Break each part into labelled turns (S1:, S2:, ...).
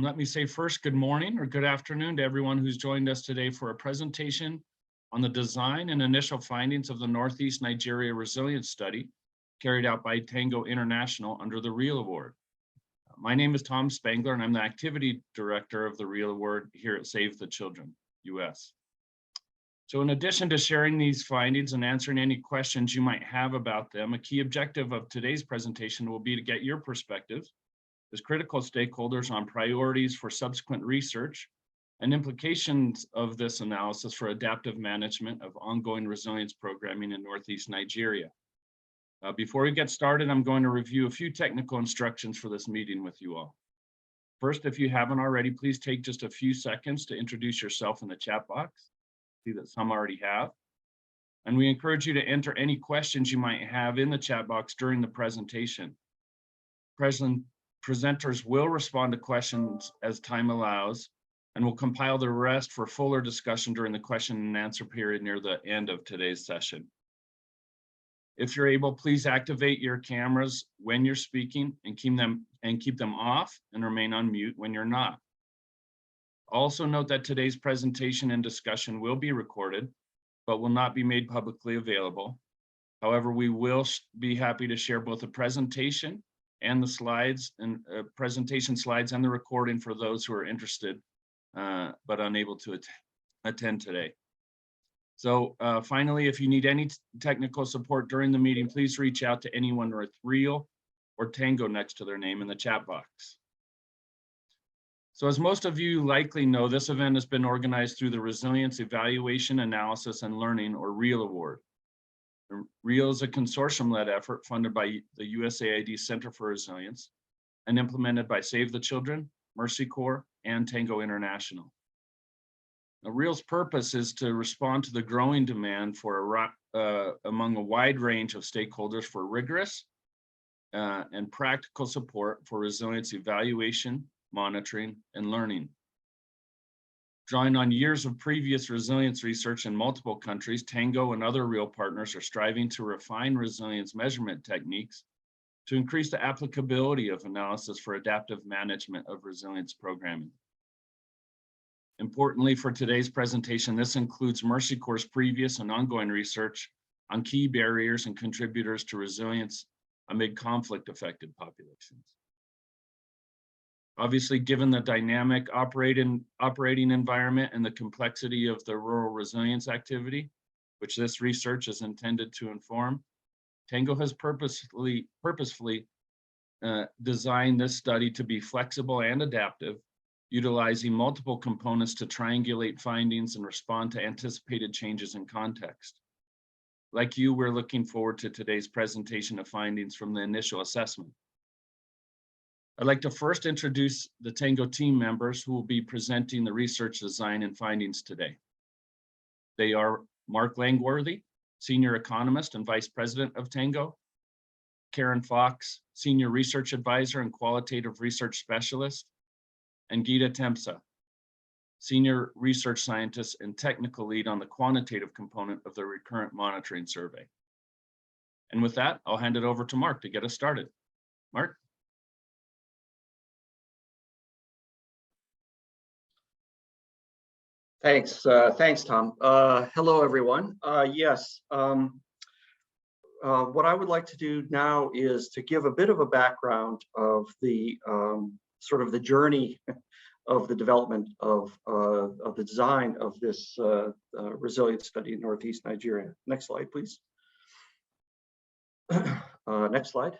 S1: Let me say first, good morning or good afternoon to everyone who's joined us today for a presentation on the design and initial findings of the Northeast Nigeria Resilience Study carried out by Tango International under the REAL Award. My name is Tom Spangler and I'm the Activity Director of the REAL Award here at Save the Children, US. So in addition to sharing these findings and answering any questions you might have about them, a key objective of today's presentation will be to get your perspectives as critical stakeholders on priorities for subsequent research and implications of this analysis for adaptive management of ongoing resilience programming in Northeast Nigeria. Before we get started, I'm going to review a few technical instructions for this meeting with you all. First, if you haven't already, please take just a few seconds to introduce yourself in the chat box. See that some already have. And we encourage you to enter any questions you might have in the chat box during the presentation. Presenters will respond to questions as time allows, and will compile the rest for fuller discussion during the question and answer period near the end of today's session. If you're able, please activate your cameras when you're speaking and keep them off and remain on mute when you're not. Also note that today's presentation and discussion will be recorded, but will not be made publicly available. However, we will be happy to share both the presentation and the slides and presentation slides and the recording for those who are interested but unable to attend today. So finally, if you need any technical support during the meeting, please reach out to anyone with REAL or Tango next to their name in the chat box. So as most of you likely know, this event has been organized through the Resilience Evaluation, Analysis, and Learning, or REAL Award. REAL is a consortium-led effort funded by the USAID Center for Resilience and implemented by Save the Children, Mercy Corps, and Tango International. Now, REAL's purpose is to respond to the growing demand for among a wide range of stakeholders for rigorous and practical support for resilience evaluation, monitoring, and learning. Drawing on years of previous resilience research in multiple countries, Tango and other REAL partners are striving to refine resilience measurement techniques to increase the applicability of analysis for adaptive management of resilience programming. Importantly for today's presentation, this includes Mercy Corps' previous and ongoing research on key barriers and contributors to resilience amid conflict-affected populations. Obviously, given the dynamic operating environment and the complexity of the rural resilience activity, which this research is intended to inform, Tango has purposefully designed this study to be flexible and adaptive, utilizing multiple components to triangulate findings and respond to anticipated changes in context. Like you, we're looking forward to today's presentation of findings from the initial assessment. I'd like to first introduce the Tango team members who will be presenting the research design and findings today. They are Mark Langworthy, Senior Economist and Vice President of Tango, Karen Fox, Senior Research Advisor and Qualitative Research Specialist, and Geeta Tempsa, Senior Research Scientist and Technical Lead on the quantitative component of the Recurrent Monitoring Survey. And with that, I'll hand it over to Mark to get us started. Mark?
S2: Thanks, Tom. Hello, everyone. Yes, what I would like to do now is to give a bit of a background of the sort of the journey of the development of the design of this resilience study in Northeast Nigeria. Next slide, please. Next slide.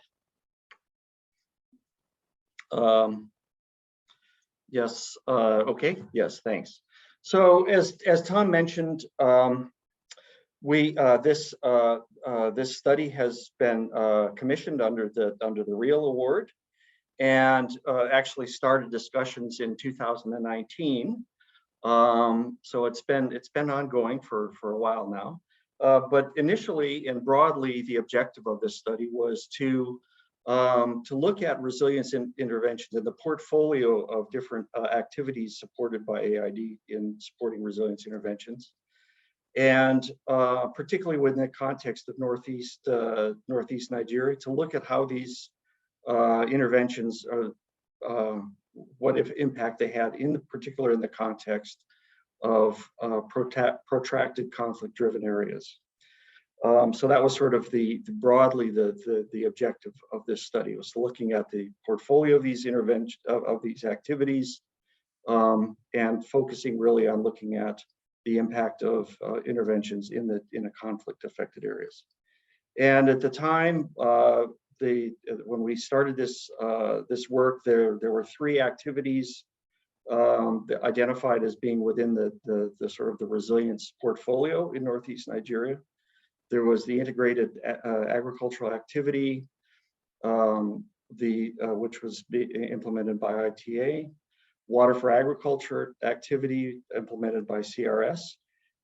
S2: Yes. Okay. Yes. Thanks. So as Tom mentioned, this study has been commissioned under the REAL Award, and actually started discussions in 2019. So it's been ongoing for a while now. But initially and broadly, the objective of this study was to look at resilience interventions in the portfolio of different activities supported by AID in supporting resilience interventions. And particularly within the context of Northeast Nigeria, to look at how these interventions impact they had in particular in the context of protracted conflict-driven areas. So that was sort of broadly the objective of this study, was looking at the portfolio of these these activities, and focusing really on looking at the impact of interventions in the conflict-affected areas. And at the time, when we started this work, there were 3 activities identified as being within the sort of the resilience portfolio in Northeast Nigeria. There was the integrated agricultural activity, which was implemented by ITA, water for agriculture activity implemented by CRS,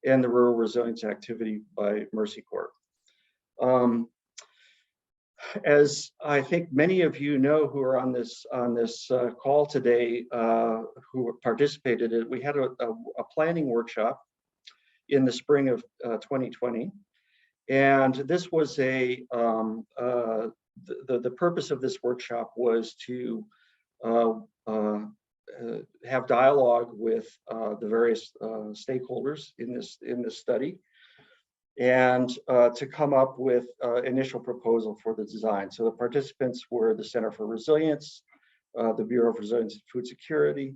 S2: and the rural resilience activity by Mercy Corps. As I think many of you know who are on this call today, who participated in it, we had a planning workshop in the spring of 2020. And this was the purpose of this workshop was to have dialogue with the various stakeholders in this study, and to come up with initial proposal for the design. So the participants were the Center for Resilience, the Bureau of Resilience and Food Security,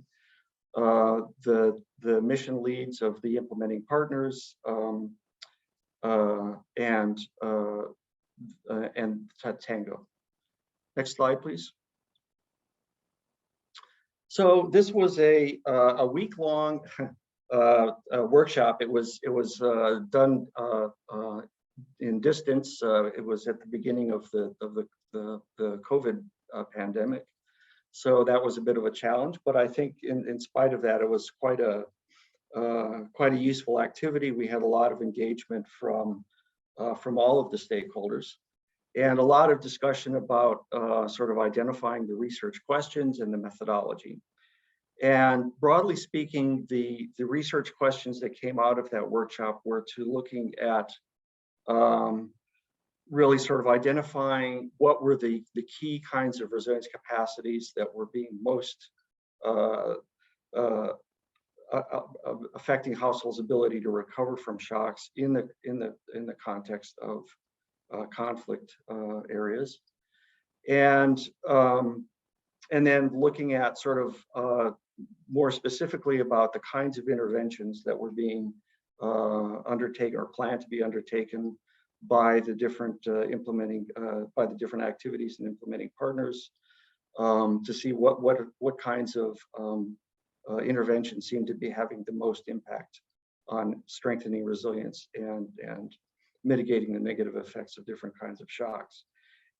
S2: the mission leads of the implementing partners, and Tango. Next slide, please. So this was a week-long workshop. It was done in distance. It was at the beginning of the COVID pandemic, so that was a bit of a challenge. But I think in spite of that, it was quite a useful activity. We had a lot of engagement from all of the stakeholders, and a lot of discussion about sort of identifying the research questions and the methodology. And broadly speaking, the research questions that came out of that workshop were looking at really sort of identifying what were the key kinds of resilience capacities that were being most affecting households' ability to recover from shocks in the context of conflict areas, and then looking at sort of more specifically about the kinds of interventions that were being undertaken or planned to be undertaken by the different different activities and implementing partners, to see what kinds of interventions seem to be having the most impact on strengthening resilience and mitigating the negative effects of different kinds of shocks.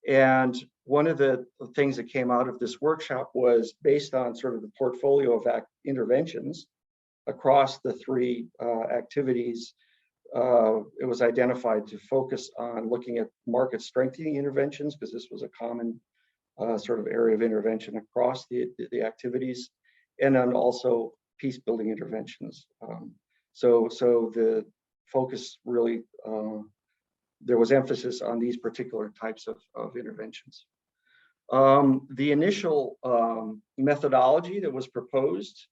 S2: And one of the things that came out of this workshop was based on sort of the portfolio of interventions across the 3 activities. It was identified to focus on looking at market strengthening interventions, because this was a common sort of area of intervention across the activities, and then also peace building interventions. So the focus really, there was emphasis on these particular types of interventions. The initial methodology that was proposed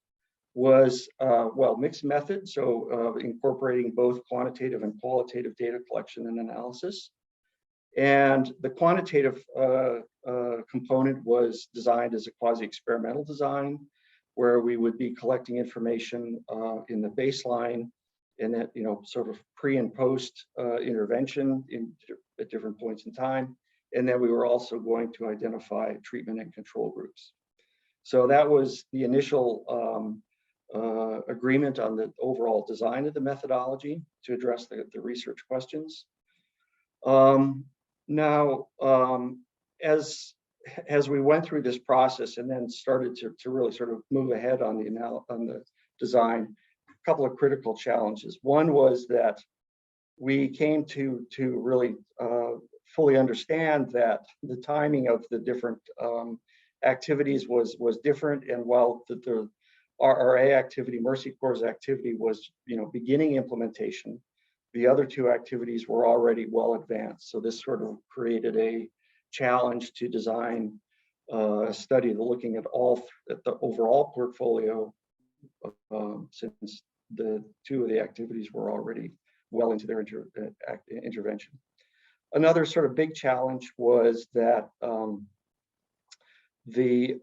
S2: was, mixed method, so incorporating both quantitative and qualitative data collection and analysis. And the quantitative component was designed as a quasi-experimental design, where we would be collecting information in the baseline, and that, sort of pre and post intervention at different points in time. And then we were also going to identify treatment and control groups. So that was the initial agreement on the overall design of the methodology to address the research questions. Now, as we went through this process and then started to really sort of move ahead on the design, a couple of critical challenges. One was that we came to really fully understand that the timing of the different activities was different, and while the RRA activity, Mercy Corps' activity, was beginning implementation, the other 2 activities were already well advanced. So this sort of created a challenge to design a study looking at the overall portfolio, since the two of the activities were already well into their intervention. Another sort of big challenge was that the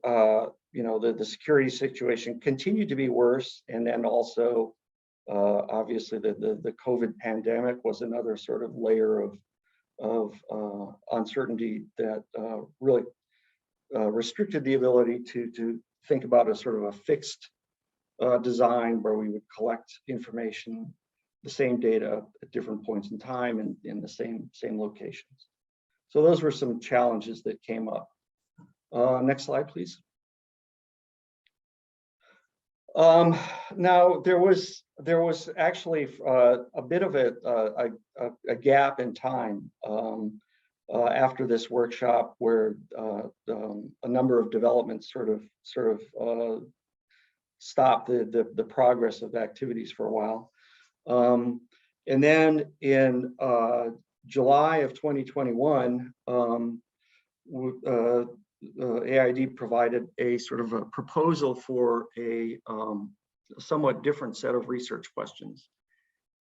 S2: security situation continued to be worse, and then also obviously the COVID pandemic was another sort of layer of uncertainty that really restricted the ability to think about a sort of a fixed design where we would collect information, the same data at different points in time and in the same locations. So those were some challenges that came up. Next slide, please. Now there was actually a bit of a gap in time after this workshop, where a number of developments sort of stopped the progress of the activities for a while. And then in July of 2021, AID provided a sort of a proposal for a somewhat different set of research questions.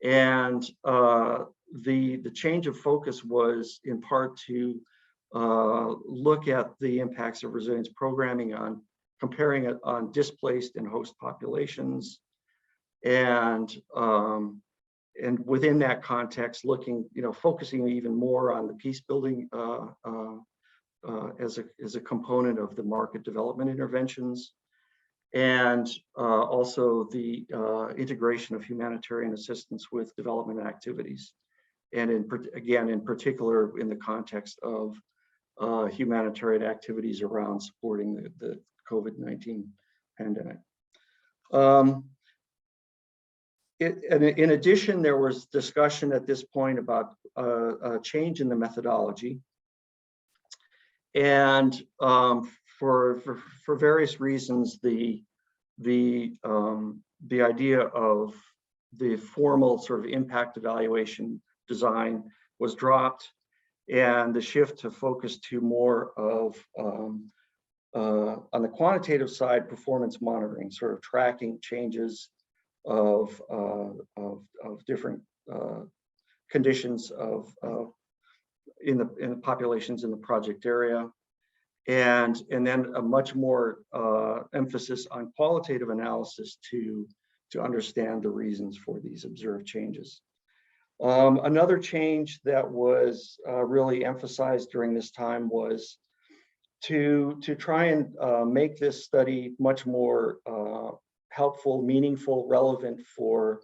S2: And the change of focus was in part to look at the impacts of resilience programming on comparing it on displaced and host populations, and within that context, focusing even more on the peace building as a component of the market development interventions, and also the integration of humanitarian assistance with development activities, and in particular in the context of humanitarian activities around supporting the COVID-19 pandemic. In addition, there was discussion at this point about a change in the methodology. And for various reasons, the idea of the formal sort of impact evaluation design was dropped, and the shift to focus to more of on the quantitative side, performance monitoring, sort of tracking changes of different conditions in the populations in the project area, and then a much more emphasis on qualitative analysis to understand the reasons for these observed changes. Another change that was really emphasized during this time was to try and make this study much more helpful, meaningful, relevant for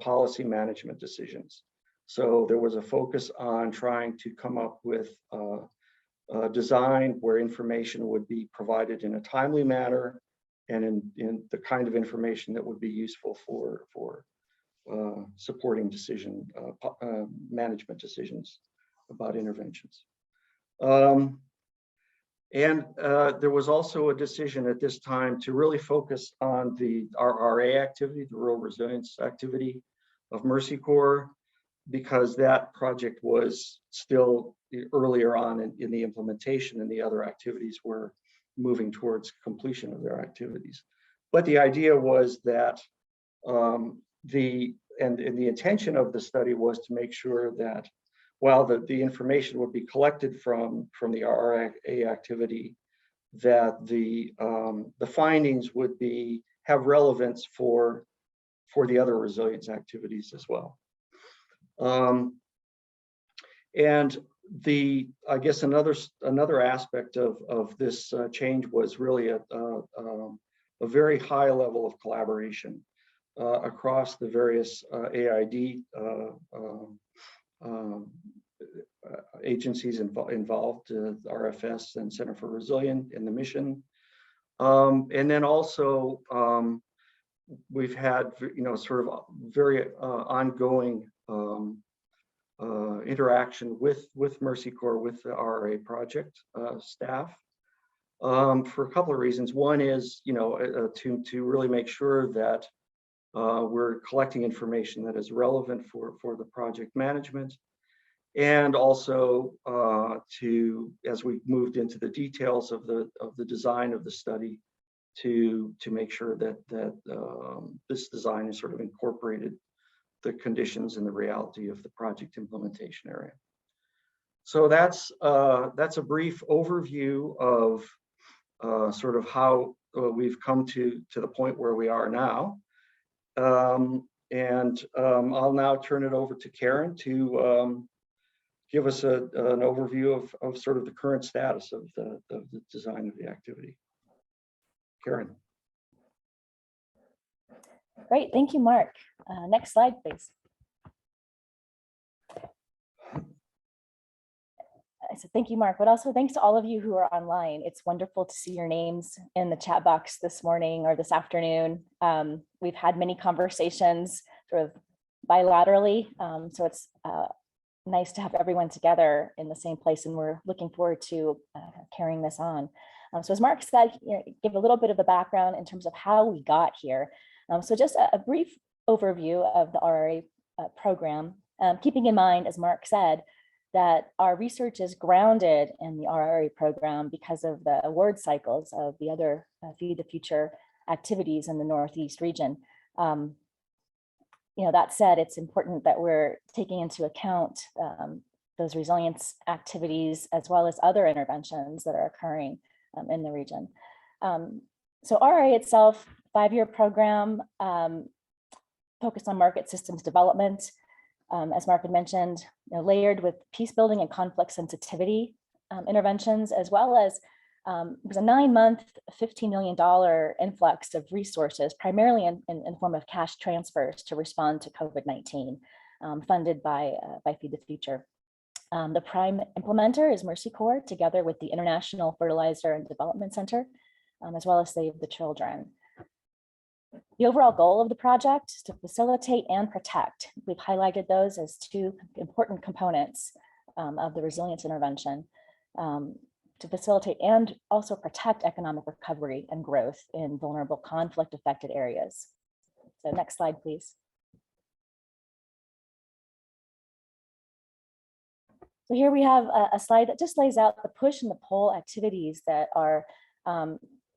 S2: policy management decisions. So there was a focus on trying to come up with a design where information would be provided in a timely manner and in the kind of information that would be useful for supporting management decisions about interventions. And there was also a decision at this time to really focus on the RRA activity, the Rural Resilience activity of Mercy Corps, because that project was still earlier on in the implementation, and the other activities were moving towards completion of their activities. But the idea was that the intention of the study was to make sure that while the information would be collected from the RRA activity, that the findings would have relevance for the other resilience activities as well. And I guess another aspect of this change was really a very high level of collaboration across the various AID agencies involved, RFS and Center for Resilience in the mission. And then also we've had sort of very ongoing interaction with Mercy Corps, with the RRA project staff, for a couple of reasons. One is to really make sure that we're collecting information that is relevant for the project management, and also as we moved into the details of the design of the study, to make sure that this design is sort of incorporated the conditions and the reality of the project implementation area. So that's a brief overview of sort of how we've come to the point where we are now. I'll now turn it over to Karen to give us an overview of sort of the current status of the design of the activity. Karen.
S3: Great, thank you, Mark. Next slide, please. So thank you, Mark, but also thanks to all of you who are online. It's wonderful to see your names in the chat box this morning or this afternoon. We've had many conversations sort of bilaterally, so it's nice to have everyone together in the same place, and we're looking forward to carrying this on. So as Mark said, give a little bit of the background in terms of how we got here. So just a brief overview of the RRA program, keeping in mind, as Mark said, that our research is grounded in the RRA program because of the award cycles of the other Feed the Future activities in the Northeast region. That said, it's important that we're taking into account those resilience activities as well as other interventions that are occurring in the region. So RRA itself, 5-year program focused on market systems development. As Mark had mentioned, layered with peace building and conflict sensitivity interventions, as well as it was a 9-month, $15 million influx of resources, primarily in form of cash transfers to respond to COVID-19, funded by Feed the Future. The prime implementer is Mercy Corps, together with the International Fertilizer and Development Center, as well as Save the Children. The overall goal of the project is to facilitate and protect. We've highlighted those as 2 important components of the resilience intervention, to facilitate and also protect economic recovery and growth in vulnerable conflict-affected areas. So next slide, please. So here we have a slide that just lays out the push and the pull activities that are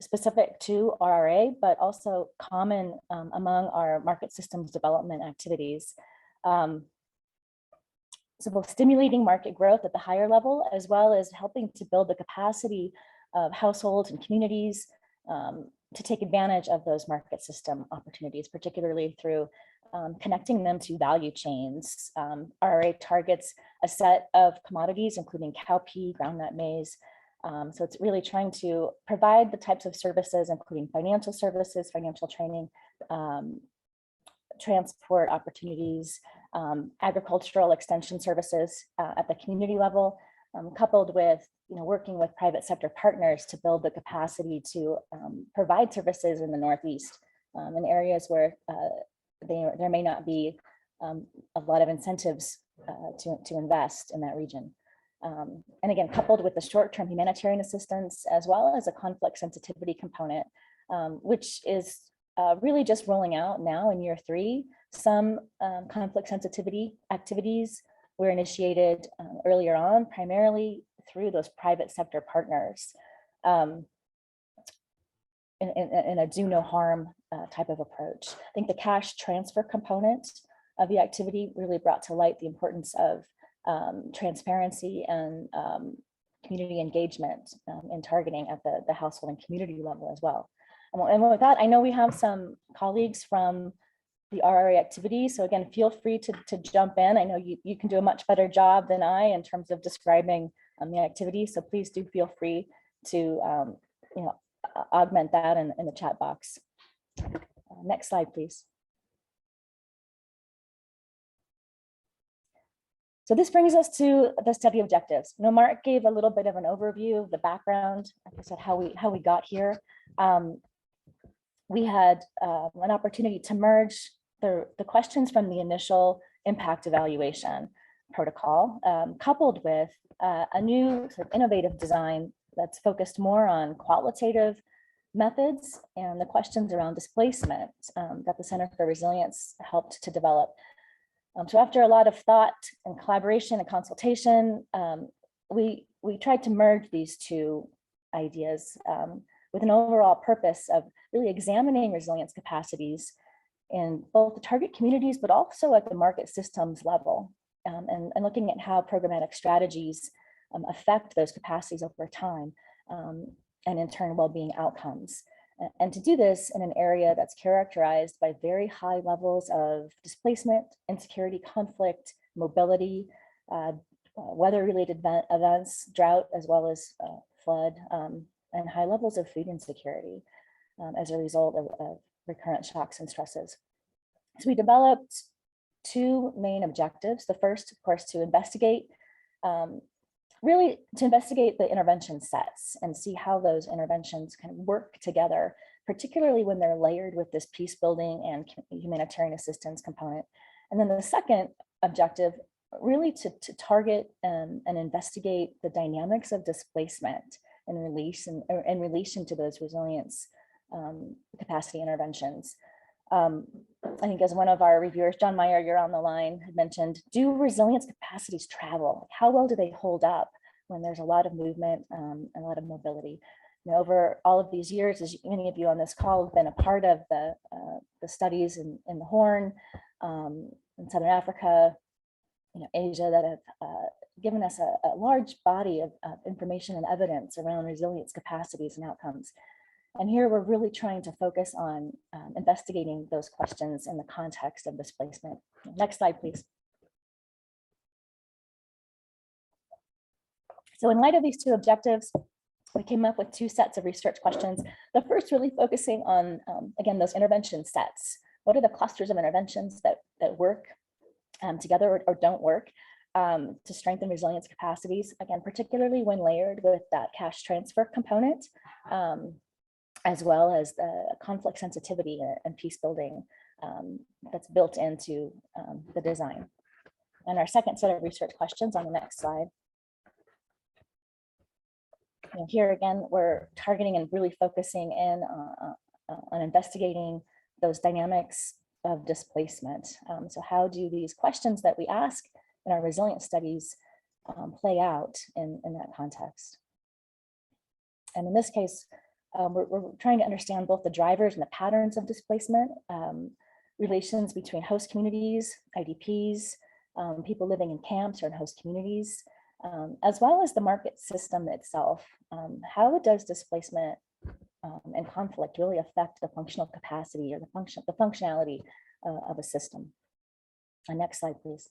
S3: specific to RRA, but also common among our market systems development activities. So both stimulating market growth at the higher level, as well as helping to build the capacity of households and communities to take advantage of those market system opportunities, particularly through connecting them to value chains. RRA targets a set of commodities, including cowpea, groundnut maize. So it's really trying to provide the types of services, including financial services, financial training, transport opportunities, agricultural extension services at the community level, coupled with working with private sector partners to build the capacity to provide services in the Northeast in areas where there may not be a lot of incentives to invest in that region. And again, coupled with the short-term humanitarian assistance, as well as a conflict sensitivity component, which is really just rolling out now in year 3. Some conflict sensitivity activities were initiated earlier on, primarily through those private sector partners in a do no harm type of approach. I think the cash transfer component of the activity really brought to light the importance of transparency and community engagement in targeting at the household and community level as well. And with that, I know we have some colleagues from the RRA activity. So again, feel free to jump in. I know you can do a much better job than I in terms of describing the activity. So please do feel free to augment that in the chat box. Next slide, please. So this brings us to the study objectives. Mark gave a little bit of an overview of the background, like I said, how we got here. We had an opportunity to merge the questions from the initial impact evaluation protocol, coupled with a new sort of innovative design that's focused more on qualitative methods and the questions around displacement that the Center for Resilience helped to develop. So after a lot of thought and collaboration and consultation, we tried to merge these two ideas with an overall purpose of really examining resilience capacities in both the target communities, but also at the market systems level, and looking at how programmatic strategies affect those capacities over time, and in turn, well-being outcomes. And to do this in an area that's characterized by very high levels of displacement, insecurity, conflict, mobility, weather-related events, drought, as well as flood, and high levels of food insecurity as a result of recurrent shocks and stresses. So we developed two main objectives. The first, of course, to investigate the intervention sets and see how those interventions can work together, particularly when they're layered with this peace building and humanitarian assistance component. And then the second objective, really to target and investigate the dynamics of displacement in relation to those resilience capacity interventions. I think as one of our reviewers, John Meyer, you're on the line, had mentioned, do resilience capacities travel? How well do they hold up when there's a lot of movement and a lot of mobility? You know, over all of these years, as many of you on this call have been a part of the studies in the Horn, in Southern Africa, Asia, that have given us a large body of information and evidence around resilience capacities and outcomes. And here we're really trying to focus on investigating those questions in the context of displacement. Next slide, please. So in light of these two objectives, we came up with two sets of research questions. The first really focusing on, again, those intervention sets. What are the clusters of interventions that work together or don't work to strengthen resilience capacities, again, particularly when layered with that cash transfer component, as well as the conflict sensitivity and peace building that's built into the design. And our second set of research questions on the next slide. And here again, we're targeting and really focusing in on investigating those dynamics of displacement. So how do these questions that we ask in our resilience studies play out in that context? And in this case, we're trying to understand both the drivers and the patterns of displacement, relations between host communities, IDPs, people living in camps or in host communities, as well as the market system itself. How does displacement and conflict really affect the functional capacity or the functionality of a system? Next slide, please.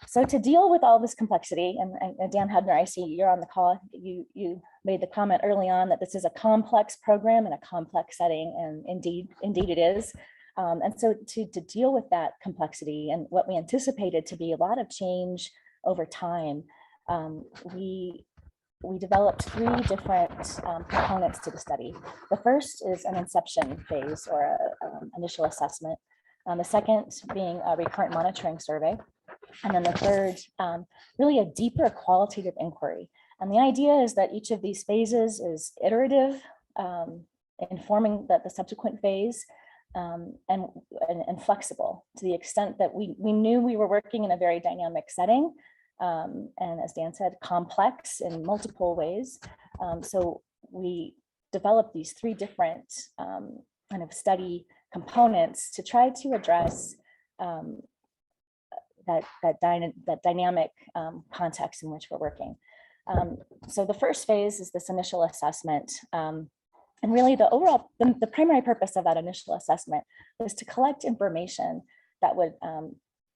S3: So to deal with all this complexity, and Dan Hubner, I see you're on the call. You made the comment early on that this is a complex program in a complex setting, and indeed it is. And so to deal with that complexity and what we anticipated to be a lot of change over time, we developed three different components to the study. The first is an inception phase or an initial assessment. The second being a recurrent monitoring survey. And then the third, really a deeper qualitative inquiry. And the idea is that each of these phases is iterative, informing the subsequent phase, and flexible to the extent that we knew we were working in a very dynamic setting. And as Dan said, complex in multiple ways. So we developed these three different kind of study components to try to address that dynamic context in which we're working. So the first phase is this initial assessment. And really the primary purpose of that initial assessment was to collect information that would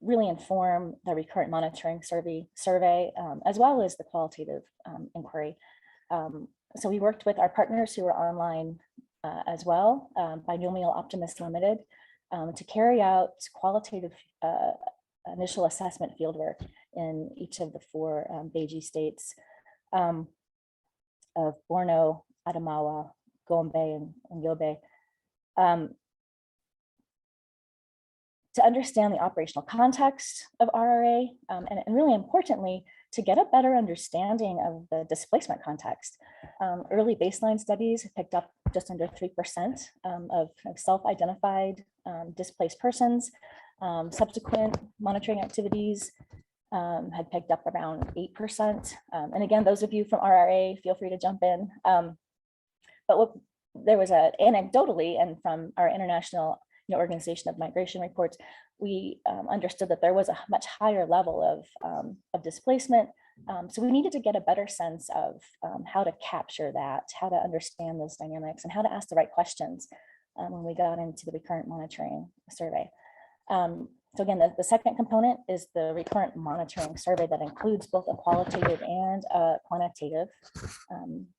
S3: really inform the recurrent monitoring survey, as well as the qualitative inquiry. So we worked with our partners who were online as well, Binomial Optimist Limited, to carry out qualitative initial assessment fieldwork in each of the four Beiji states of Borno, Adamawa, Gombe, and Yobe, to understand the operational context of RRA, and really importantly, to get a better understanding of the displacement context. Early baseline studies picked up just under 3% of self-identified displaced persons. Subsequent monitoring activities had picked up around 8%. And again, those of you from RRA, feel free to jump in. But there was anecdotally, and from our international Organization of Migration reports, we understood that there was a much higher level of displacement. So we needed to get a better sense of how to capture that, how to understand those dynamics, and how to ask the right questions when we got into the recurrent monitoring survey. So again, the second component is the recurrent monitoring survey that includes both a qualitative and a quantitative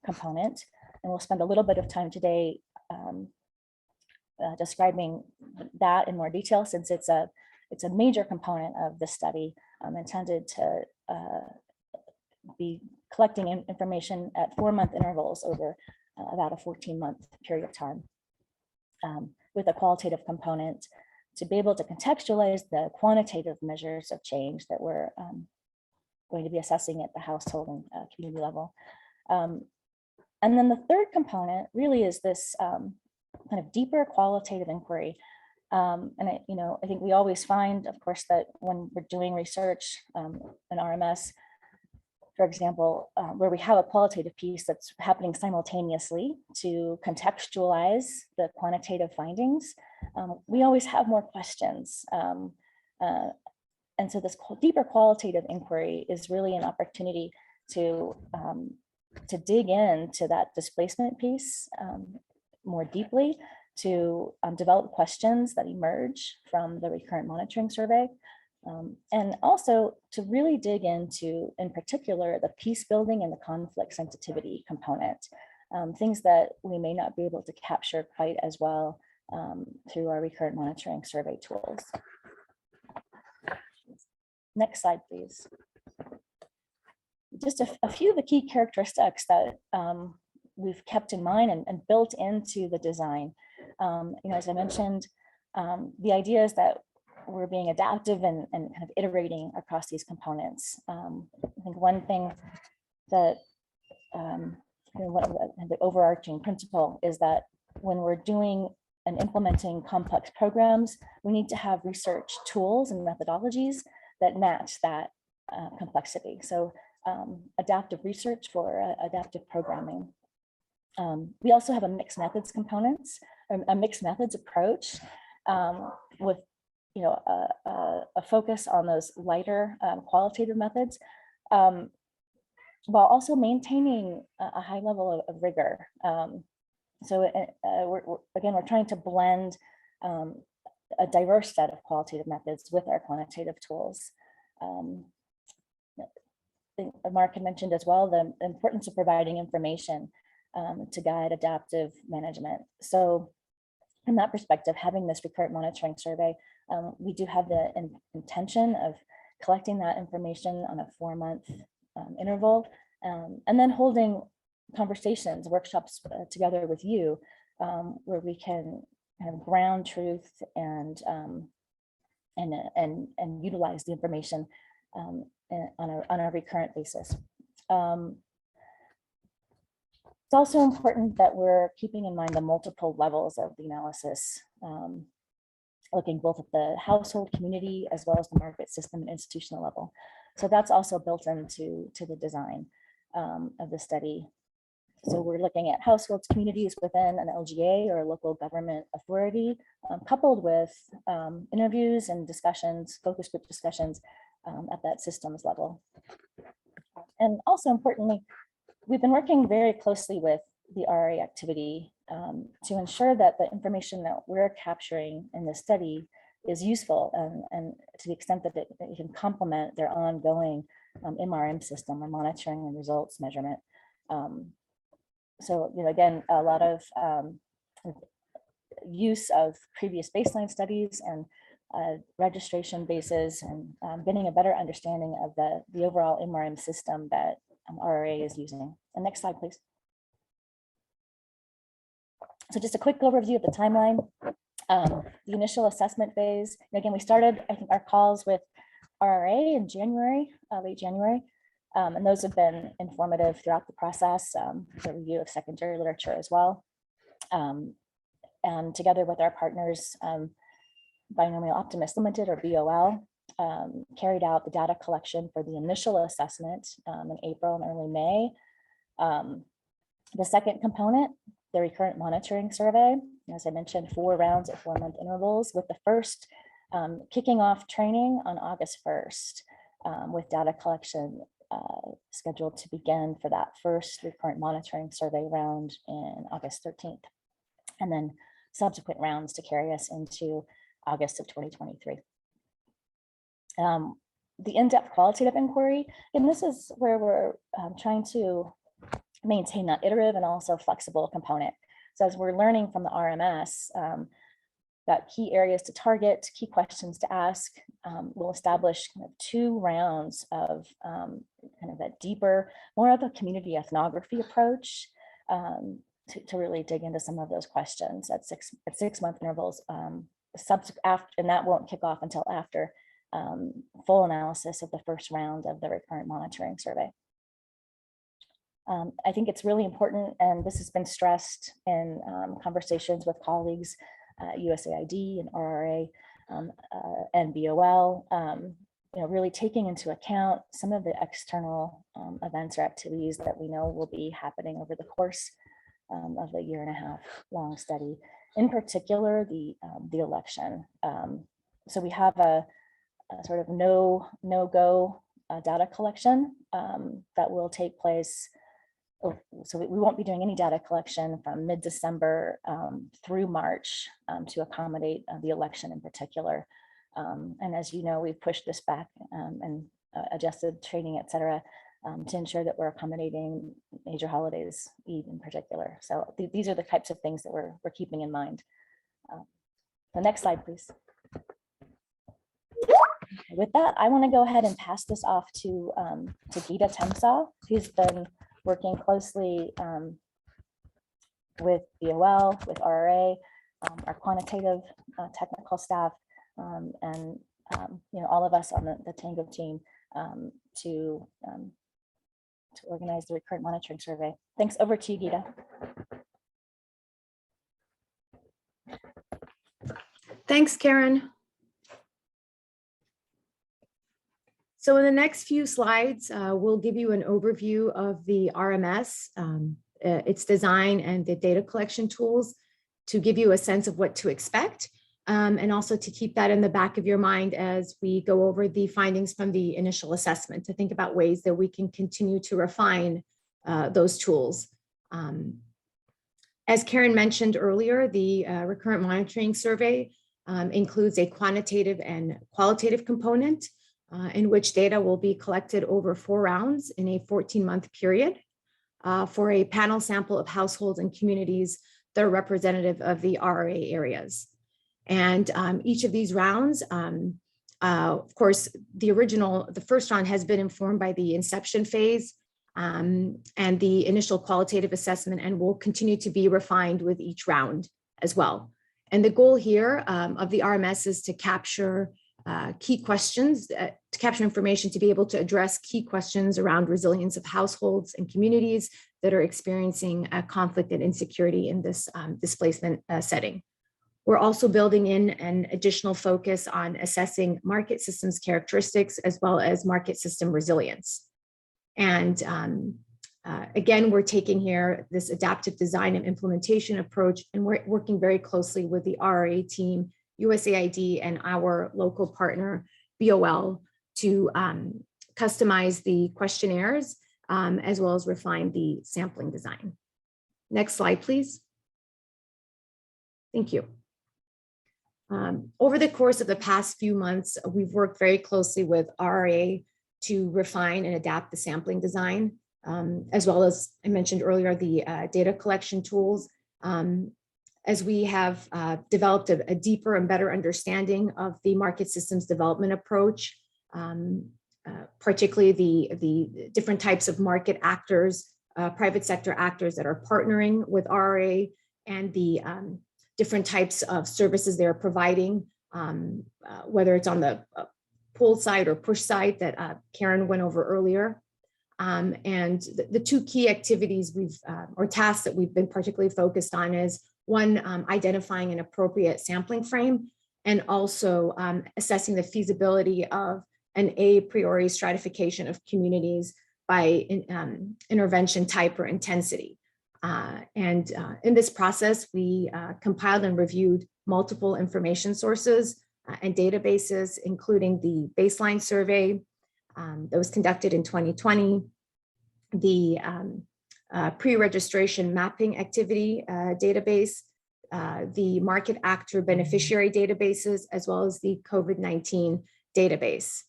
S3: component. And we'll spend a little bit of time today describing that in more detail, since it's a major component of the study intended to be collecting information at 4-month intervals over about a 14-month period of time, with a qualitative component to be able to contextualize the quantitative measures of change that we're going to be assessing at the household and community level. And then the third component really is this kind of deeper qualitative inquiry. And I think we always find, of course, that when we're doing research in RMS, for example, where we have a qualitative piece that's happening simultaneously to contextualize the quantitative findings, we always have more questions. And so this deeper qualitative inquiry is really an opportunity to dig into that displacement piece more deeply, to develop questions that emerge from the recurrent monitoring survey, and also to really dig into, in particular, the peace building and the conflict sensitivity component, things that we may not be able to capture quite as well through our recurrent monitoring survey tools. Next slide, please. Just a few of the key characteristics that we've kept in mind and built into the design. As I mentioned, the idea is that we're being adaptive and kind of iterating across these components. I think one thing that one of the overarching principle is that when we're doing and implementing complex programs, we need to have research tools and methodologies that match that complexity. So adaptive research for adaptive programming. We also have a mixed methods components, a mixed methods approach with a focus on those lighter qualitative methods, while also maintaining a high level of rigor. So we're trying to blend a diverse set of qualitative methods with our quantitative tools. Mark had mentioned as well the importance of providing information to guide adaptive management. So from that perspective, having this recurrent monitoring survey, we do have the intention of collecting that information on a 4-month interval, and then holding conversations, workshops together with you, where we can kind of ground truth and utilize the information on a recurrent basis. It's also important that we're keeping in mind the multiple levels of the analysis, looking both at the household, community, as well as the market system and institutional level. So that's also built into the design of the study. So we're looking at households, communities within an LGA or a local government authority, coupled with interviews and discussions, focus group discussions at that systems level. And also importantly, we've been working very closely with the RA activity to ensure that the information that we're capturing in the study is useful and to the extent that it can complement their ongoing MRM system or monitoring and results measurement. So, again, a lot of use of previous baseline studies and registration bases and getting a better understanding of the overall MRM system that RRA is using. And next slide, please. So just a quick overview of the timeline. The initial assessment phase. Again, we started, I think, our calls with RRA in January, late January. And those have been informative throughout the process, the review of secondary literature as well. And together with our partners, Binomial Optimist Limited, or BOL, carried out the data collection for the initial assessment in April and early May. The second component, the Recurrent Monitoring Survey, as I mentioned, 4 rounds at 4-month intervals, with the first kicking off training on August 1st, with data collection scheduled to begin for that first Recurrent Monitoring Survey round in August 13th, and then subsequent rounds to carry us into August of 2023. The in-depth qualitative inquiry, and this is where we're trying to maintain that iterative and also flexible component. So as we're learning from the RMS, that key areas to target, key questions to ask, we'll establish kind of 2 rounds of kind of that deeper, more of a community ethnography approach to really dig into some of those questions at 6-month intervals. And that won't kick off until after full analysis of the first round of the Recurrent Monitoring Survey. I think it's really important, and this has been stressed in conversations with colleagues at USAID and RRA and BOL, really taking into account some of the external events or activities that we know will be happening over the course of the 1.5-year long study, in particular the election. So we have a sort of no-go data collection that will take place. So we won't be doing any data collection from mid-December through March to accommodate the election in particular. And as you know, we've pushed this back and adjusted training, et cetera, to ensure that we're accommodating major holidays, Eid in particular. So these are the types of things that we're keeping in mind. The next slide, please. With that, I want to go ahead and pass this off to Geeta Temsaw, who's been working closely with BOL, with RRA, our quantitative technical staff, and all of us on the Tango team to organize the Recurrent Monitoring Survey. Thanks. Over to you, Geeta.
S4: Thanks, Karen. So in the next few slides, we'll give you an overview of the RMS, its design, and the data collection tools to give you a sense of what to expect, and also to keep that in the back of your mind as we go over the findings from the initial assessment, to think about ways that we can continue to refine those tools. As Karen mentioned earlier, the Recurrent Monitoring Survey includes a quantitative and qualitative component, in which data will be collected over 4 rounds in a 14-month period for a panel sample of households and communities that are representative of the RRA areas. And each of these rounds, of course, the first round has been informed by the inception phase and the initial qualitative assessment, and will continue to be refined with each round as well. And the goal here of the RMS is to capture key questions, to capture information to be able to address key questions around resilience of households and communities that are experiencing conflict and insecurity in this displacement setting. We're also building in an additional focus on assessing market systems characteristics as well as market system resilience. And again, we're taking here this adaptive design and implementation approach, and we're working very closely with the RRA team, USAID, and our local partner, BOL, to customize the questionnaires as well as refine the sampling design. Next slide, please. Thank you. Over the course of the past few months, we've worked very closely with RRA to refine and adapt the sampling design, as well as I mentioned earlier, the data collection tools. As we have developed a deeper and better understanding of the market systems development approach, particularly the different types of market actors, private sector actors that are partnering with RRA, and the different types of services they're providing, whether it's on the pull side or push side that Karen went over earlier. And the two key activities or tasks that we've been particularly focused on is one, identifying an appropriate sampling frame, and also assessing the feasibility of an a priori stratification of communities by intervention type or intensity. And in this process, we compiled and reviewed multiple information sources and databases, including the baseline survey that was conducted in 2020, the pre-registration mapping activity database, the market actor beneficiary databases, as well as the COVID-19 database.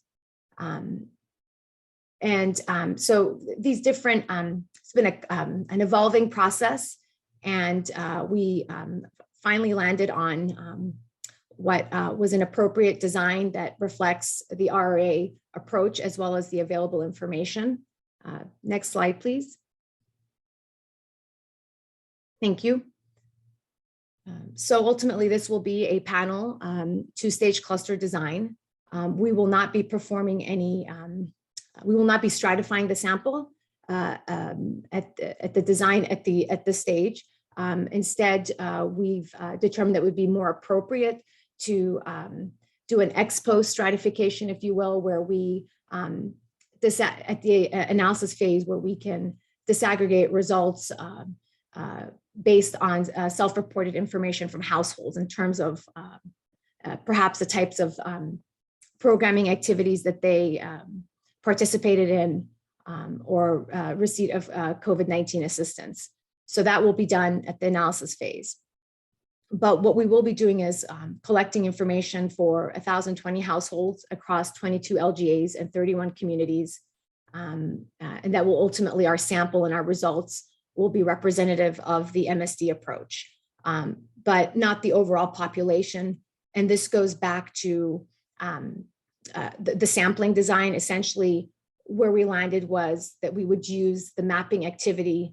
S4: So these different, it's been an evolving process, and we finally landed on what was an appropriate design that reflects the RRA approach as well as the available information. Next slide, please. Thank you. So ultimately, this will be a panel two-stage cluster design. We will not be performing any, we will not be stratifying the sample at the design at this stage. Instead, we've determined that it would be more appropriate to do an ex post stratification, if you will, where we at the analysis phase, where we can disaggregate results based on self-reported information from households in terms of perhaps the types of programming activities that they participated in or receipt of COVID-19 assistance. So that will be done at the analysis phase. But what we will be doing is collecting information for 1,020 households across 22 LGAs and 31 communities. And that will ultimately, our sample and our results will be representative of the MSD approach, but not the overall population. And this goes back to the sampling design. Essentially, where we landed was that we would use the mapping activity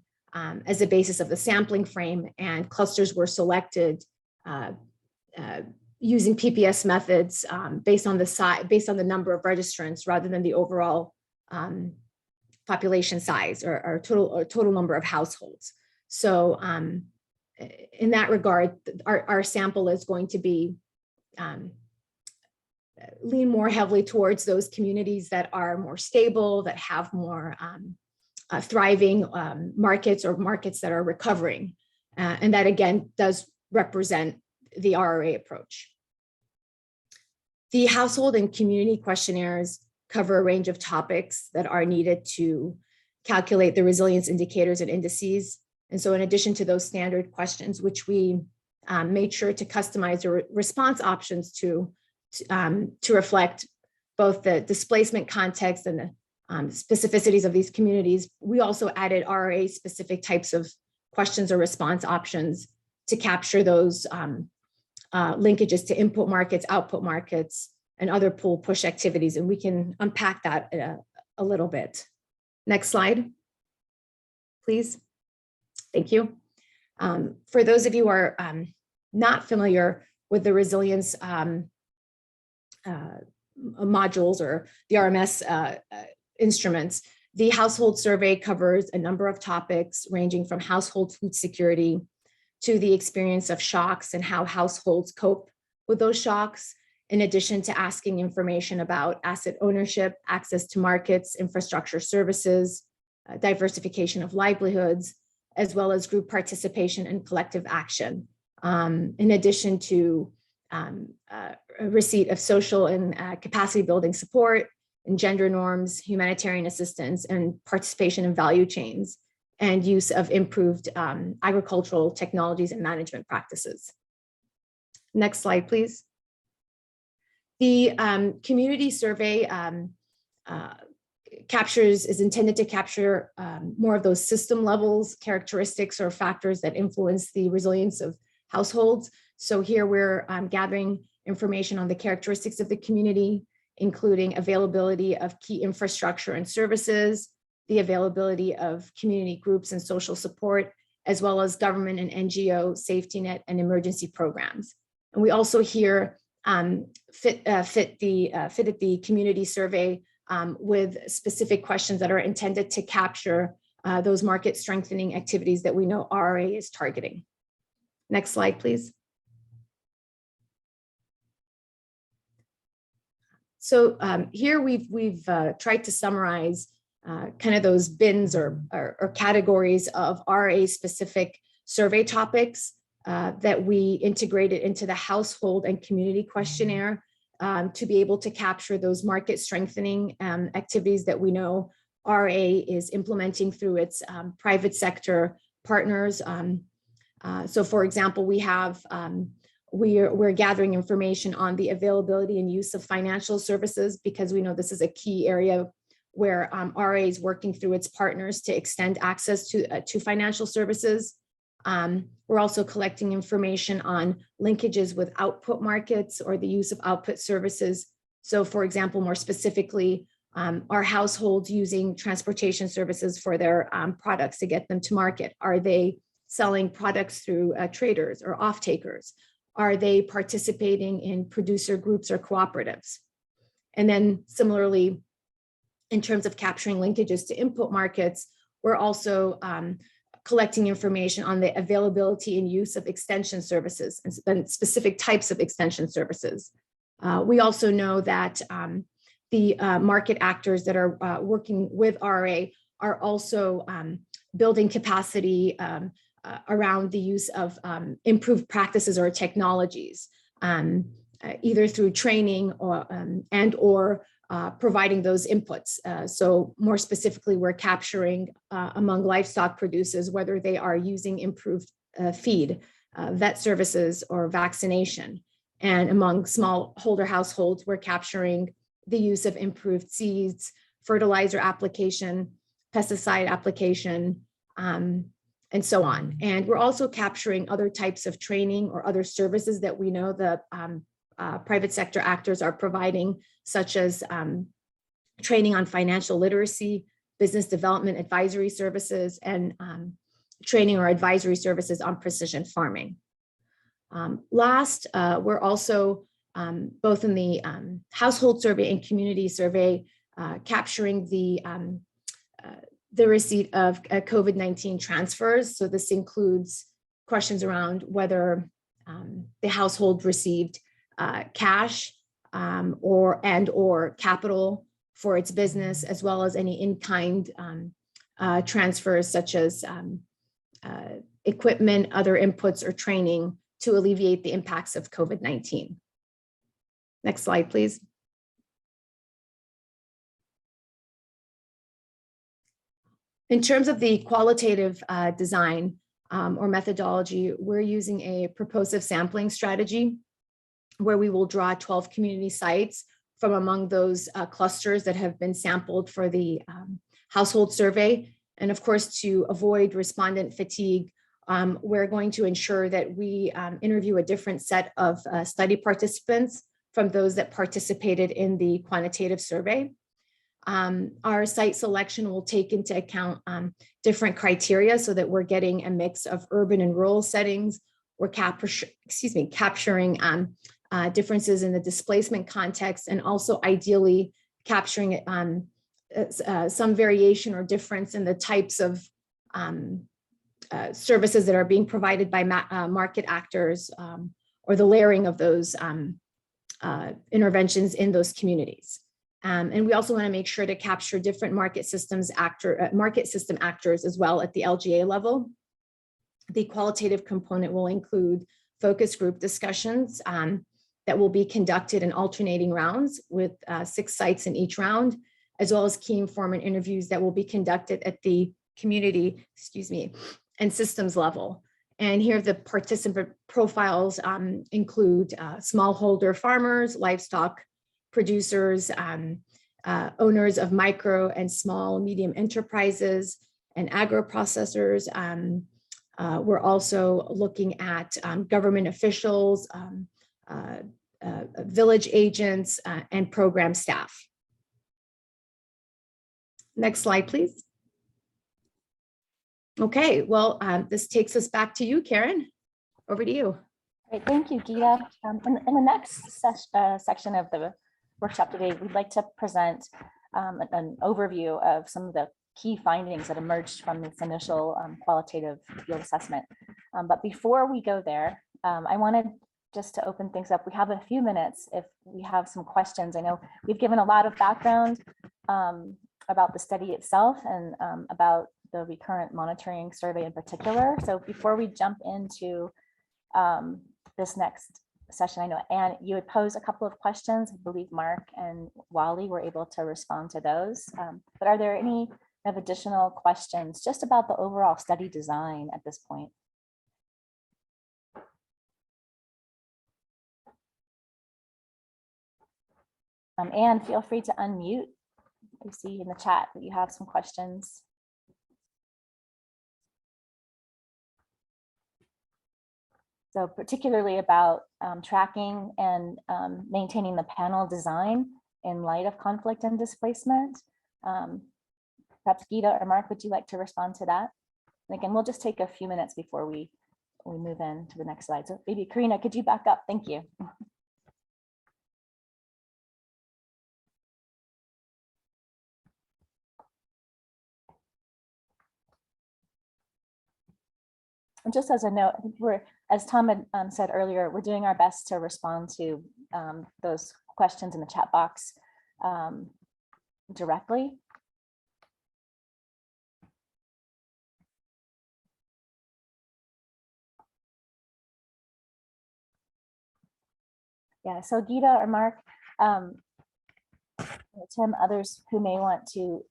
S4: as a basis of the sampling frame, and clusters were selected using PPS methods based on the size, based on the number of registrants, rather than the overall population size or total number of households. So in that regard, our sample is going to be lean more heavily towards those communities that are more stable, that have more thriving markets, or markets that are recovering. And that again does represent the RRA approach. The household and community questionnaires cover a range of topics that are needed to calculate the resilience indicators and indices. And so in addition to those standard questions, which we made sure to customize the response options to reflect both the displacement context and the specificities of these communities, we also added RRA specific types of questions or response options to capture those linkages to input markets, output markets, and other pull push activities. And we can unpack that a little bit. Next slide, please. Thank you. For those of you who are not familiar with the resilience modules or the RMS instruments, the household survey covers a number of topics ranging from household food security to the experience of shocks and how households cope with those shocks, in addition to asking information about asset ownership, access to markets, infrastructure services, diversification of livelihoods, as well as group participation and collective action, in addition to receipt of social and capacity building support, and gender norms, humanitarian assistance, and participation in value chains, and use of improved agricultural technologies and management practices. Next slide, please. The community survey is intended to capture more of those system levels, characteristics, or factors that influence the resilience of households. So here we're gathering information on the characteristics of the community, including availability of key infrastructure and services, the availability of community groups and social support, as well as government and NGO safety net and emergency programs. And we also here fitted the community survey with specific questions that are intended to capture those market strengthening activities that we know RRA is targeting. Next slide, please. So here we've tried to summarize kind of those bins or categories of RA specific survey topics that we integrated into the household and community questionnaire to be able to capture those market strengthening activities that we know RA is implementing through its private sector partners. So for example, we have we're gathering information on the availability and use of financial services, because we know this is a key area where RA is working through its partners to extend access to financial services. We're also collecting information on linkages with output markets or the use of output services. So for example, more specifically, are households using transportation services for their products to get them to market? Are they selling products through traders or off-takers? Are they participating in producer groups or cooperatives? And then similarly, in terms of capturing linkages to input markets, we're also collecting information on the availability and use of extension services and specific types of extension services. We also know that the market actors that are working with RA are also building capacity around the use of improved practices or technologies, either through training or or providing those inputs. So more specifically, we're capturing among livestock producers whether they are using improved feed, vet services, or vaccination. And among smallholder households, we're capturing the use of improved seeds, fertilizer application, pesticide application, and so on. And we're also capturing other types of training or other services that we know the private sector actors are providing, such as training on financial literacy, business development advisory services, and training or advisory services on precision farming. Last, we're also both in the household survey and community survey capturing the receipt of COVID-19 transfers. So this includes questions around whether the household received cash or capital for its business, as well as any in-kind transfers such as equipment, other inputs, or training to alleviate the impacts of COVID-19. Next slide, please. In terms of the qualitative design or methodology, we're using a proposive sampling strategy where we will draw 12 community sites from among those clusters that have been sampled for the household survey. And of course, to avoid respondent fatigue, we're going to ensure that we interview a different set of study participants from those that participated in the quantitative survey. Our site selection will take into account different criteria so that we're getting a mix of urban and rural settings. We're capturing differences in the displacement context, and also ideally capturing some variation or difference in the types of services that are being provided by market actors, or the layering of those interventions in those communities. And we also want to make sure to capture different market system actors as well at the LGA level. The qualitative component will include focus group discussions that will be conducted in alternating rounds with 6 sites in each round, as well as key informant interviews that will be conducted at the community, and systems level. And here the participant profiles include smallholder farmers, livestock producers, owners of micro and small medium enterprises, and agro-processors. We're also looking at government officials, village agents, and program staff. Next slide, please. Okay, well, this takes us back to you, Karen. Over to you.
S3: Great, thank you, Geeta. In the next section of the workshop today, we'd like to present an overview of some of the key findings that emerged from this initial qualitative field assessment. But before we go there, I wanted just to open things up. We have a few minutes if we have some questions. I know we've given a lot of background about the study itself and about the recurrent monitoring survey in particular. So before we jump into this next session, I know, Anne, you had posed a couple of questions. I believe Mark and Wally were able to respond to those. But are there any additional questions just about the overall study design at this point? Anne, feel free to unmute. You see in the chat that you have some questions. So particularly about tracking and maintaining the panel design in light of conflict and displacement. Perhaps Gita or Mark, would you like to respond to that? And again, we'll just take a few minutes before we move in to the next slide. So maybe Karina, could you back up? Thank you. And just as a note, I think as Tom had said earlier, we're doing our best to respond to those questions in the chat box directly. Yeah, so Gita or Mark, Tim, others who may want to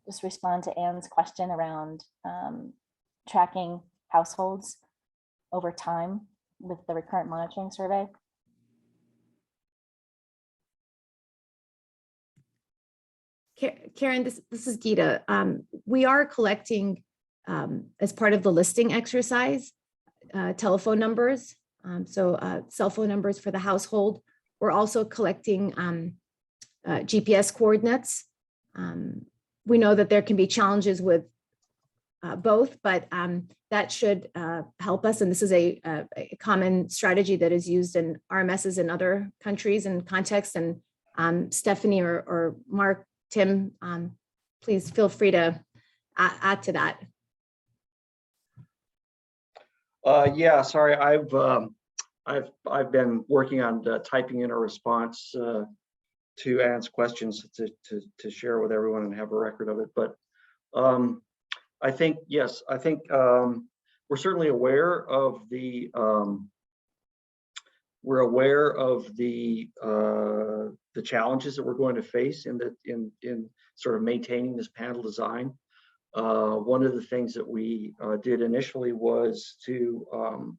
S3: just respond to Anne's question around tracking households over time with the recurrent monitoring survey.
S4: Karen, this is Gita. We are collecting, as part of the listing exercise, telephone numbers. So cell phone numbers for the household. We're also collecting GPS coordinates. We know that there can be challenges with both, but that should help us. And this is a common strategy that is used in RMSs in other countries and contexts. And Stephanie or Mark, Tim, please feel free to add to that.
S2: Yeah, sorry, I've been working on typing in a response to Anne's questions to share with everyone and have a record of it. But I think, yes, I think we're certainly aware of the challenges that we're going to face in sort of maintaining this panel design. One of the things that we did initially was to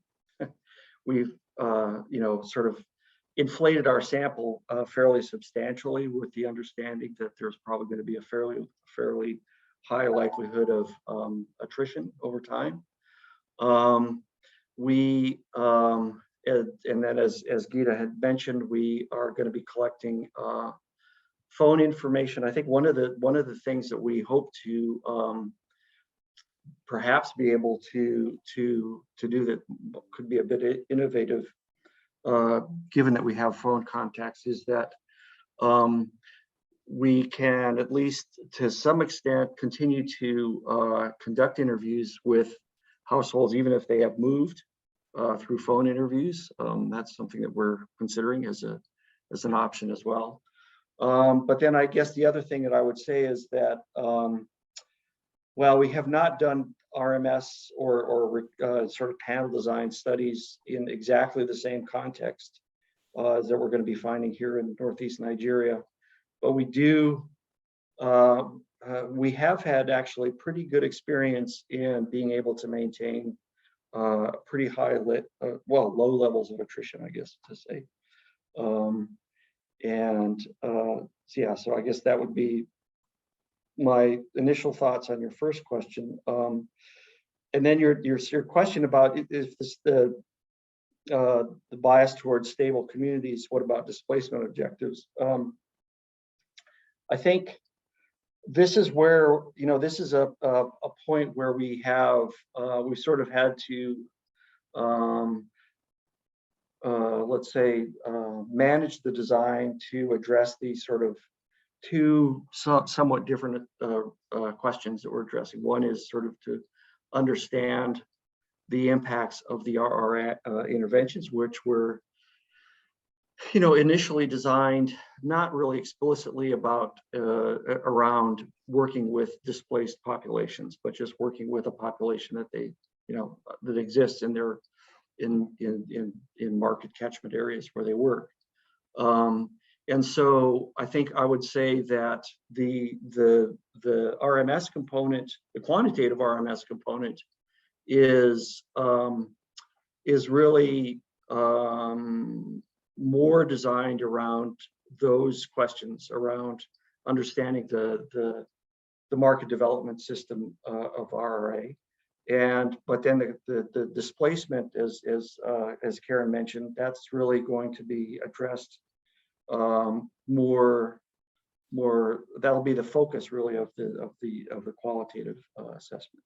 S2: we've sort of inflated our sample fairly substantially with the understanding that there's probably going to be a fairly high likelihood of attrition over time. And then as Gita had mentioned, we are going to be collecting phone information. I think one of the things that we hope to perhaps be able to do that could be a bit innovative, given that we have phone contacts, is that we can, at least to some extent, continue to conduct interviews with households, even if they have moved through phone interviews. That's something that we're considering as an option as well. But then I guess the other thing that I would say is that while we have not done RMS or sort of panel design studies in exactly the same context that we're going to be finding here in Northeast Nigeria, but we have had actually pretty good experience in being able to maintain pretty high low levels of attrition, I guess to say. Yeah, so I guess that would be my initial thoughts on your first question. And then your question about if this, the bias towards stable communities, what about displacement objectives? I think this is where, this is a point where we sort of had to, let's say, manage the design to address these sort of two somewhat different questions that we're addressing. One is sort of to understand the impacts of the RRA interventions, which were, initially designed not really explicitly about around working with displaced populations, but just working with a population that they, that exists in their in market catchment areas where they work. And so I think I would say that the RMS component, the quantitative RMS component, is really more designed around those questions, around understanding the market development system of RRA. But then the displacement, as Karen mentioned, that's really going to be addressed more. That'll be the focus really of the qualitative assessment.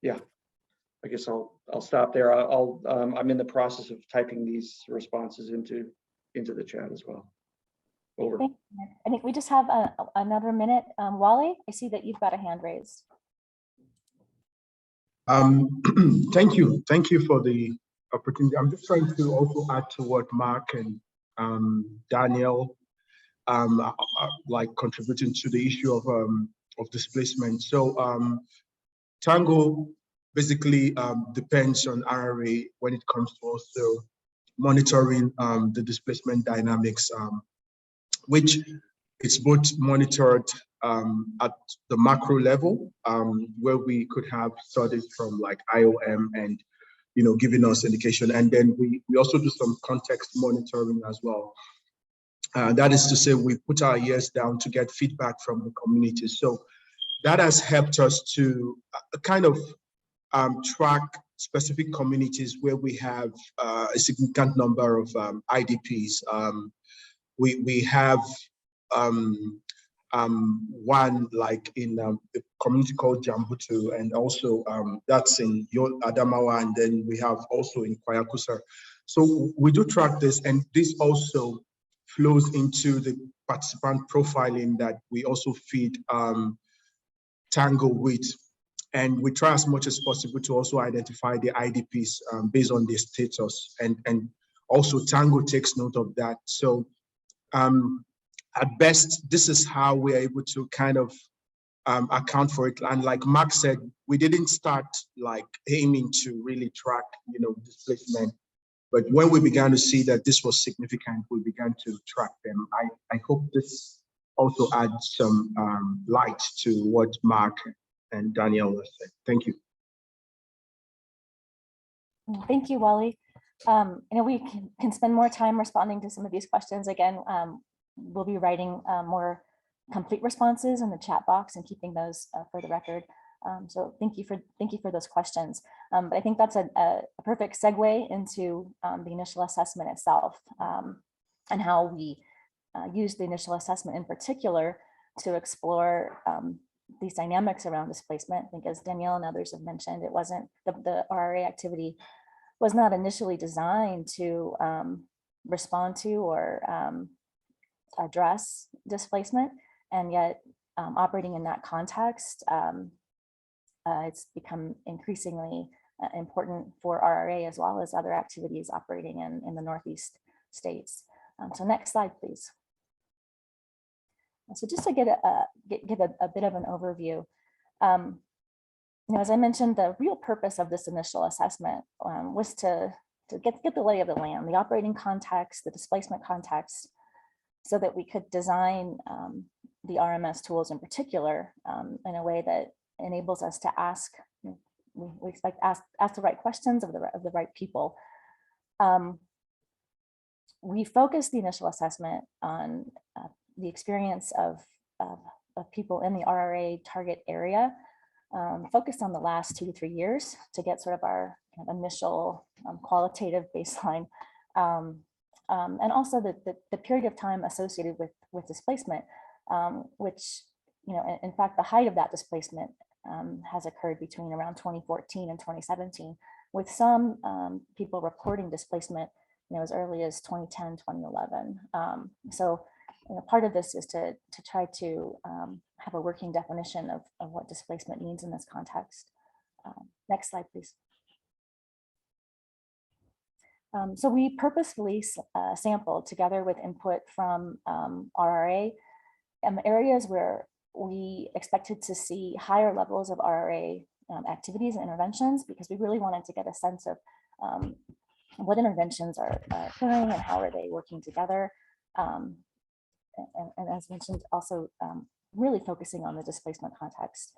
S2: Yeah, I guess I'll stop there. I'm in the process of typing these responses into the chat as well. Over.
S3: I think we just have another minute. Wally, I see that you've got a hand raised.
S5: Thank you for the opportunity. I'm just trying to also add to what Mark and Daniel like contributing to the issue of displacement. So Tango basically depends on RRA when it comes to also monitoring the displacement dynamics, which it's both monitored at the macro level, where we could have studies from like IOM and giving us indication, and then we also do some context monitoring as well. That is to say, we put our ears down to get feedback from the community. So that has helped us to kind of track specific communities where we have a significant number of IDPs. We have one like in the community called Jambutu, and also that's in Adamawa, and then we have also in Kwayakusa. So we do track this, and this also flows into the participant profiling that we also feed Tango with. And we try as much as possible to also identify the IDPs based on their status, and also Tango takes note of that. So at best, this is how we're able to kind of account for it. And like Mark said, we didn't start like aiming to really track, displacement. But when we began to see that this was significant, we began to track them. I hope this also adds some light to what Mark and Daniel said. Thank you.
S3: Thank you, Wally. We can spend more time responding to some of these questions. Again, we'll be writing more complete responses in the chat box and keeping those for the record. So thank you for those questions. But I think that's a perfect segue into the initial assessment itself, and how we use the initial assessment in particular to explore these dynamics around displacement. I think, as Danielle and others have mentioned, it wasn't the RRA activity was not initially designed to respond to or address displacement, and yet operating in that context, it's become increasingly important for RRA as well as other activities operating in the Northeast states. So next slide, please. So just to give a bit of an overview, as I mentioned, the real purpose of this initial assessment was to get the lay of the land, the operating context, the displacement context, so that we could design the RMS tools in particular in a way that enables us to ask, we expect ask the right questions of the right people. We focused the initial assessment on the experience of people in the RRA target area, focused on the last 2 to 3 years to get sort of our kind of initial qualitative baseline, and also the period of time associated with displacement, which, in fact, the height of that displacement has occurred between around 2014 and 2017, with some people reporting displacement as early as 2010, 2011. So part of this is to try to have a working definition of what displacement means in this context. Next slide, please. So we purposefully sampled, together with input from RRA, areas where we expected to see higher levels of RRA activities and interventions, because we really wanted to get a sense of what interventions are occurring and how are they working together. And as mentioned, also really focusing on the displacement context,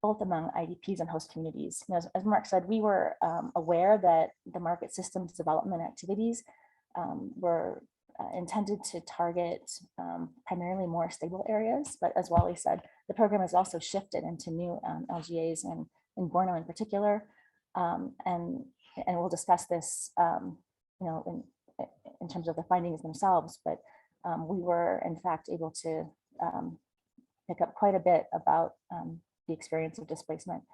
S3: both among IDPs and host communities. As Mark said, we were aware that the market systems development activities were intended to target primarily more stable areas, but as Wally said, the program has also shifted into new LGAs and in Borno in particular, and we'll discuss this, in terms of the findings themselves. But we were in fact able to pick up quite a bit about the experience of displacement.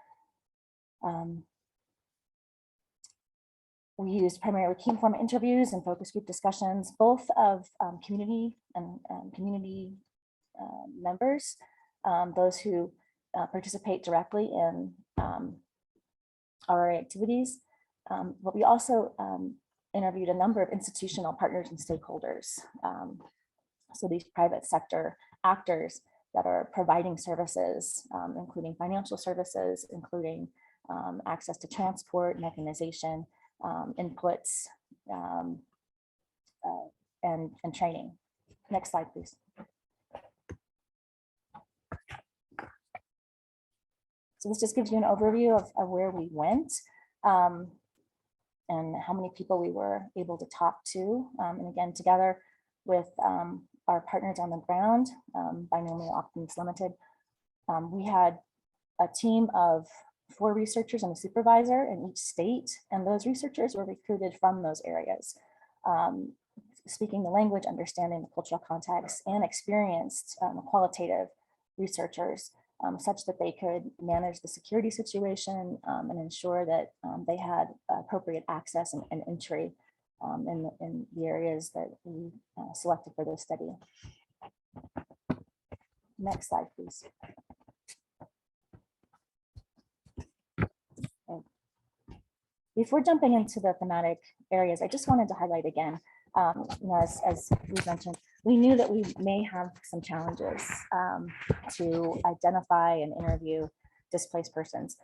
S3: We used primarily key informed interviews and focus group discussions, both of community and community members, those who participate directly in RRA activities. But we also interviewed a number of institutional partners and stakeholders. So these private sector actors that are providing services, including financial services, including access to transport, mechanization, inputs, and training. Next slide, please. So this just gives you an overview of where we went and how many people we were able to talk to. And again, together with our partners on the ground, Binomial Optimus Limited, we had a team of 4 researchers and a supervisor in each state, and those researchers were recruited from those areas, speaking the language, understanding the cultural context, and experienced qualitative researchers, such that they could manage the security situation and ensure that they had appropriate access and entry in the areas that we selected for this study. Next slide, please. Before jumping into the thematic areas, I just wanted to highlight again, as we mentioned, we knew that we may have some challenges to identify and interview displaced persons.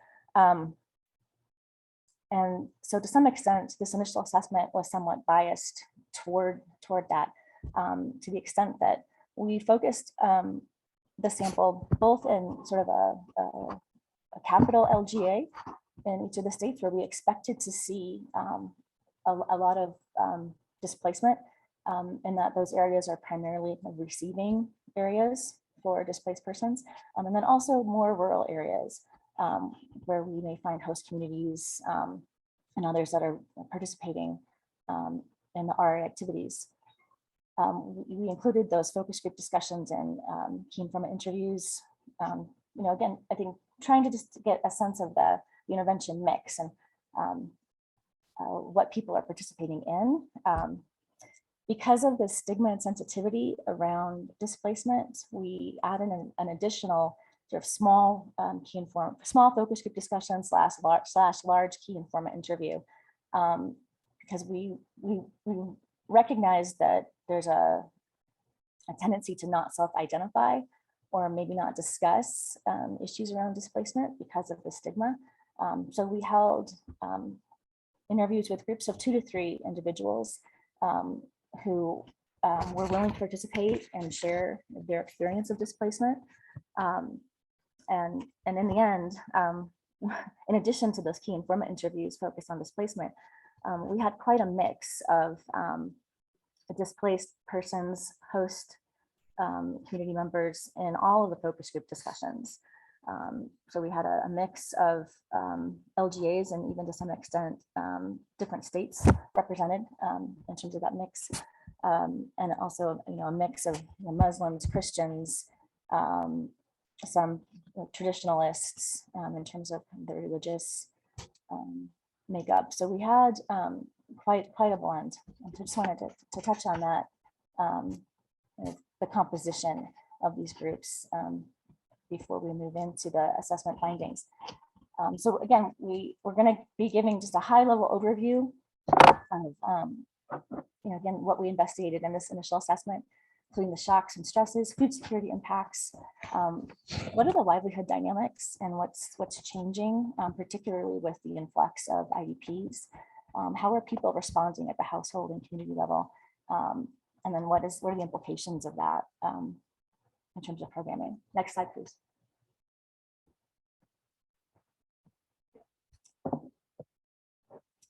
S3: And so to some extent, this initial assessment was somewhat biased toward that, to the extent that we focused the sample both in sort of a capital LGA in each of the states where we expected to see a lot of displacement, and that those areas are primarily receiving areas for displaced persons, and then also more rural areas where we may find host communities and others that are participating in the RA activities. We included those focus group discussions and key informant interviews. Again, I think trying to just get a sense of the intervention mix and what people are participating in. Because of the stigma and sensitivity around displacement, we added an additional sort of small small focus group discussion slash large key informant interview, because we recognize that there's a tendency to not self-identify or maybe not discuss issues around displacement because of the stigma. So we held interviews with groups of 2 to 3 individuals who were willing to participate and share their experience of displacement. And in the end, in addition to those key informant interviews focused on displacement, we had quite a mix of displaced persons, host community members in all of the focus group discussions. So we had a mix of LGAs and even to some extent different states represented in terms of that mix, and also a mix of Muslims, Christians, some traditionalists in terms of their religious makeup. So we had quite a blend. I just wanted to touch on that, the composition of these groups before we move into the assessment findings. So again, we're going to be giving just a high-level overview of again, what we investigated in this initial assessment, including the shocks and stresses, food security impacts, what are the livelihood dynamics and what's changing, particularly with the influx of IDPs. How are people responding at the household and community level? And then what are the implications of that in terms of programming? Next slide, please.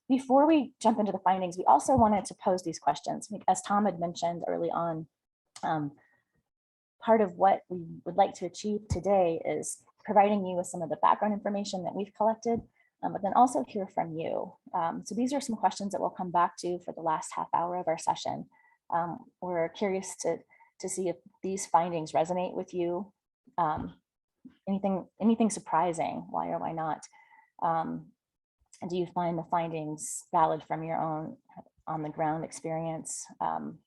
S3: Before we jump into the findings, we also wanted to pose these questions. As Tom had mentioned early on, part of what we would like to achieve today is providing you with some of the background information that we've collected, but then also hear from you. So these are some questions that we'll come back to for the last half hour of our session. We're curious to see if these findings resonate with you. Anything surprising, why or why not? And do you find the findings valid from your own on the ground experience? And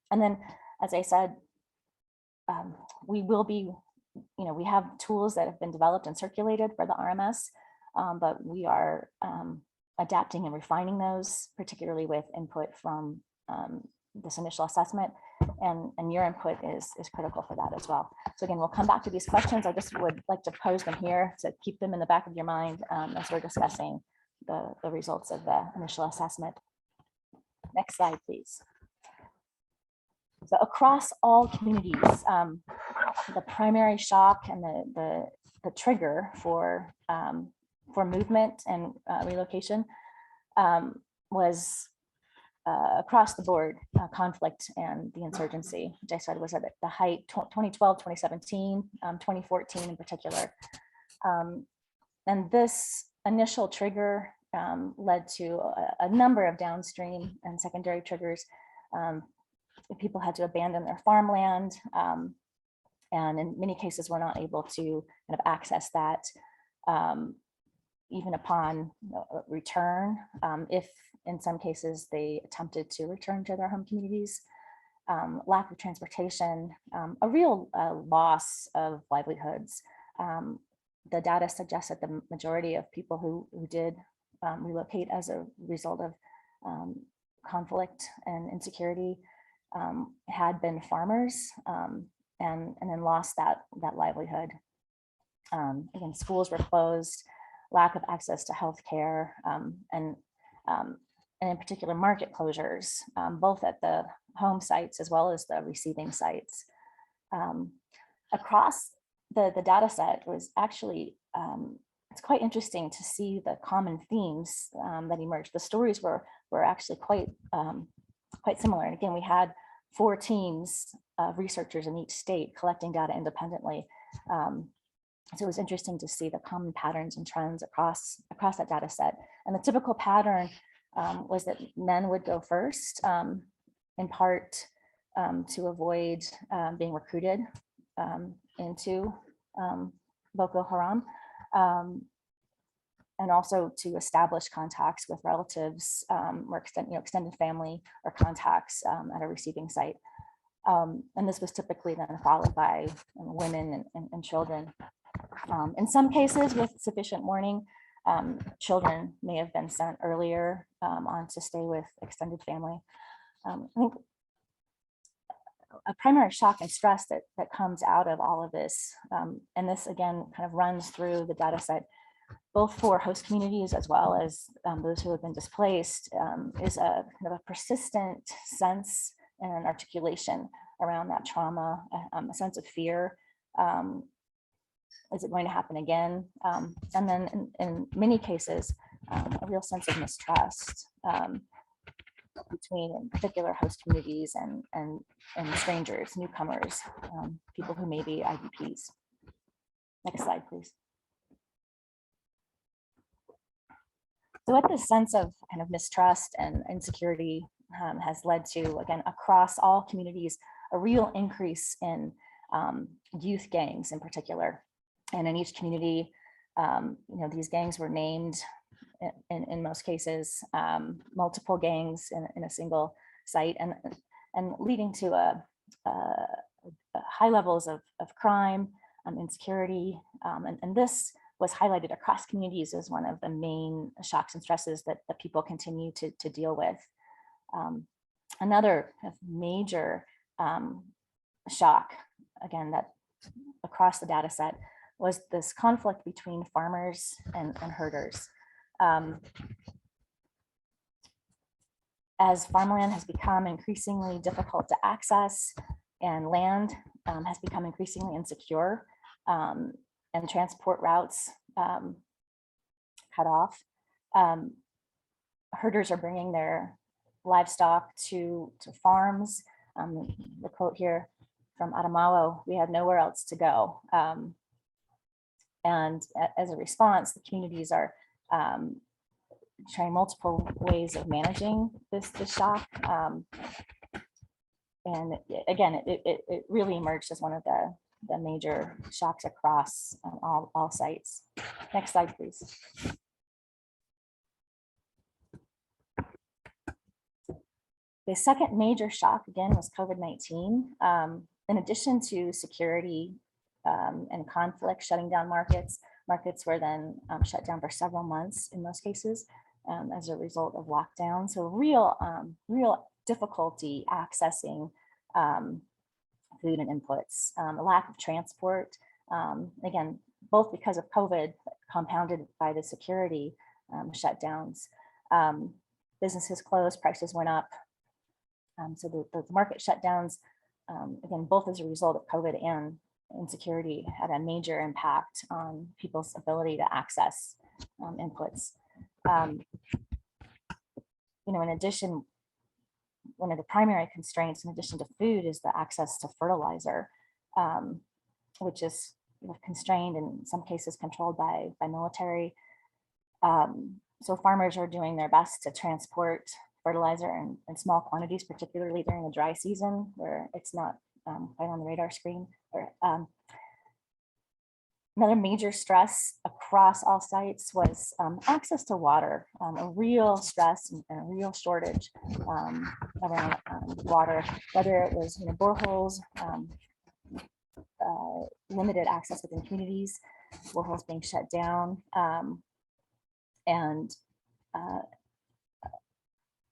S3: then, as I said, we will be, we have tools that have been developed and circulated for the RMS, but we are adapting and refining those, particularly with input from this initial assessment, and your input is critical for that as well. So again, we'll come back to these questions. I just would like to pose them here to keep them in the back of your mind as we're discussing the results of the initial assessment. Next slide, please. So across all communities, the primary shock and the trigger for movement and relocation was across the board conflict and the insurgency, which I said was at the height 2012, 2017, 2014 in particular. And this initial trigger led to a number of downstream and secondary triggers. People had to abandon their farmland, and in many cases were not able to kind of access that even upon return, if in some cases they attempted to return to their home communities. Lack of transportation, a real loss of livelihoods. The data suggests that the majority of people who did relocate as a result of conflict and insecurity had been farmers, and then lost that livelihood. Again, schools were closed, lack of access to healthcare, and in particular market closures, both at the home sites as well as the receiving sites. Across the data set was actually, it's quite interesting to see the common themes that emerged. The stories were actually quite similar. And again, we had 4 teams of researchers in each state collecting data independently. So it was interesting to see the common patterns and trends across that data set. And the typical pattern was that men would go first, in part to avoid being recruited into Boko Haram, and also to establish contacts with relatives or extended family or contacts at a receiving site. And this was typically then followed by women and children. In some cases, with sufficient warning, children may have been sent earlier on to stay with extended family. I think a primary shock and stress that comes out of all of this, and this again kind of runs through the data set, both for host communities as well as those who have been displaced, is a kind of a persistent sense and articulation around that trauma, a sense of fear. Is it going to happen again? And then in many cases, a real sense of mistrust between, in particular, host communities and strangers, newcomers, people who may be IDPs. Next slide, please. So what this sense of kind of mistrust and insecurity has led to, again, across all communities, a real increase in youth gangs in particular. And in each community, these gangs were named in most cases, multiple gangs in a single site, and leading to high levels of crime, insecurity, and this was highlighted across communities as one of the main shocks and stresses that people continue to deal with. Another major shock, again, that across the data set, was this conflict between farmers and herders. As farmland has become increasingly difficult to access and land has become increasingly insecure, and transport routes cut off, herders are bringing their livestock to farms. The quote here from Adamawa, "We had nowhere else to go." And as a response, the communities are trying multiple ways of managing this shock. And again, it really emerged as one of the major shocks across all sites. Next slide, please. The second major shock, again, was COVID-19. In addition to security and conflict shutting down markets were then shut down for several months in most cases as a result of lockdown. So real difficulty accessing food and inputs, a lack of transport, again, both because of COVID compounded by the security shutdowns. Businesses closed, prices went up. So the market shutdowns, again, both as a result of COVID and insecurity, had a major impact on people's ability to access inputs. In addition, one of the primary constraints, in addition to food, is the access to fertilizer, which is constrained, in some cases controlled by military. So farmers are doing their best to transport fertilizer in small quantities, particularly during the dry season where it's not quite on the radar screen. Another major stress across all sites was access to water, a real stress and a real shortage around water, whether it was boreholes, limited access within communities, boreholes being shut down, and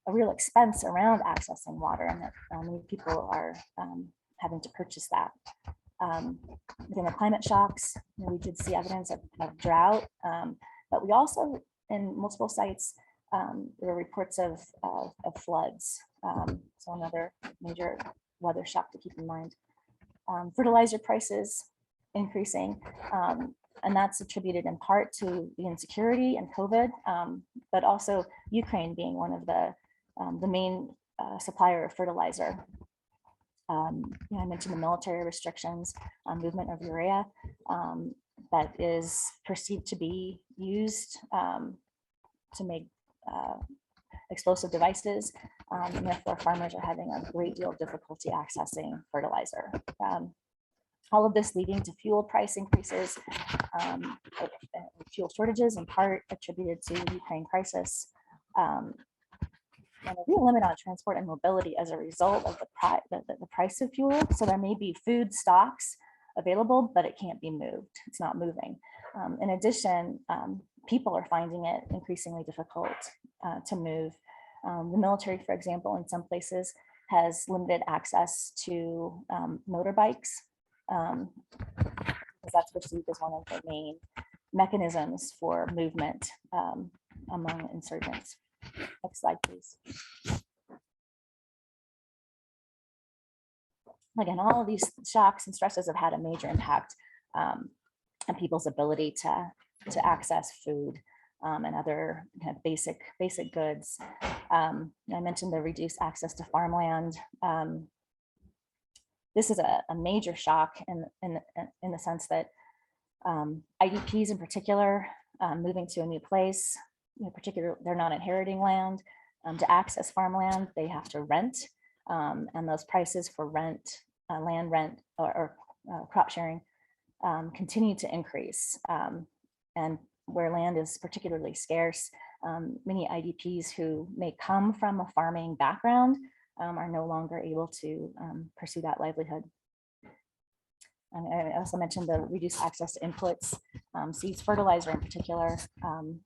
S3: a real expense around accessing water, and that many people are having to purchase that. Within the climate shocks, we did see evidence of drought, but we also, in multiple sites, there were reports of floods. So another major weather shock to keep in mind. Fertilizer prices increasing, and that's attributed in part to the insecurity and COVID, but also Ukraine being one of the main supplier of fertilizer. I mentioned the military restrictions on movement of urea that is perceived to be used to make explosive devices, and therefore farmers are having a great deal of difficulty accessing fertilizer. All of this leading to fuel price increases, fuel shortages, in part attributed to the Ukraine crisis. And a real limit on transport and mobility as a result of the price of fuel. So there may be food stocks available, but it can't be moved. It's not moving. In addition, people are finding it increasingly difficult to move. The military, for example, in some places has limited access to motorbikes, because that's perceived as one of the main mechanisms for movement among insurgents. Next slide, please. Again, all of these shocks and stresses have had a major impact on people's ability to access food and other kind of basic goods. I mentioned the reduced access to farmland. This is a major shock in the sense that IDPs in particular, moving to a new place, particularly they're not inheriting land. To access farmland, they have to rent, and those prices for rent, land rent, or crop sharing continue to increase. And where land is particularly scarce, many IDPs who may come from a farming background are no longer able to pursue that livelihood. And I also mentioned the reduced access to inputs, seeds, fertilizer in particular. And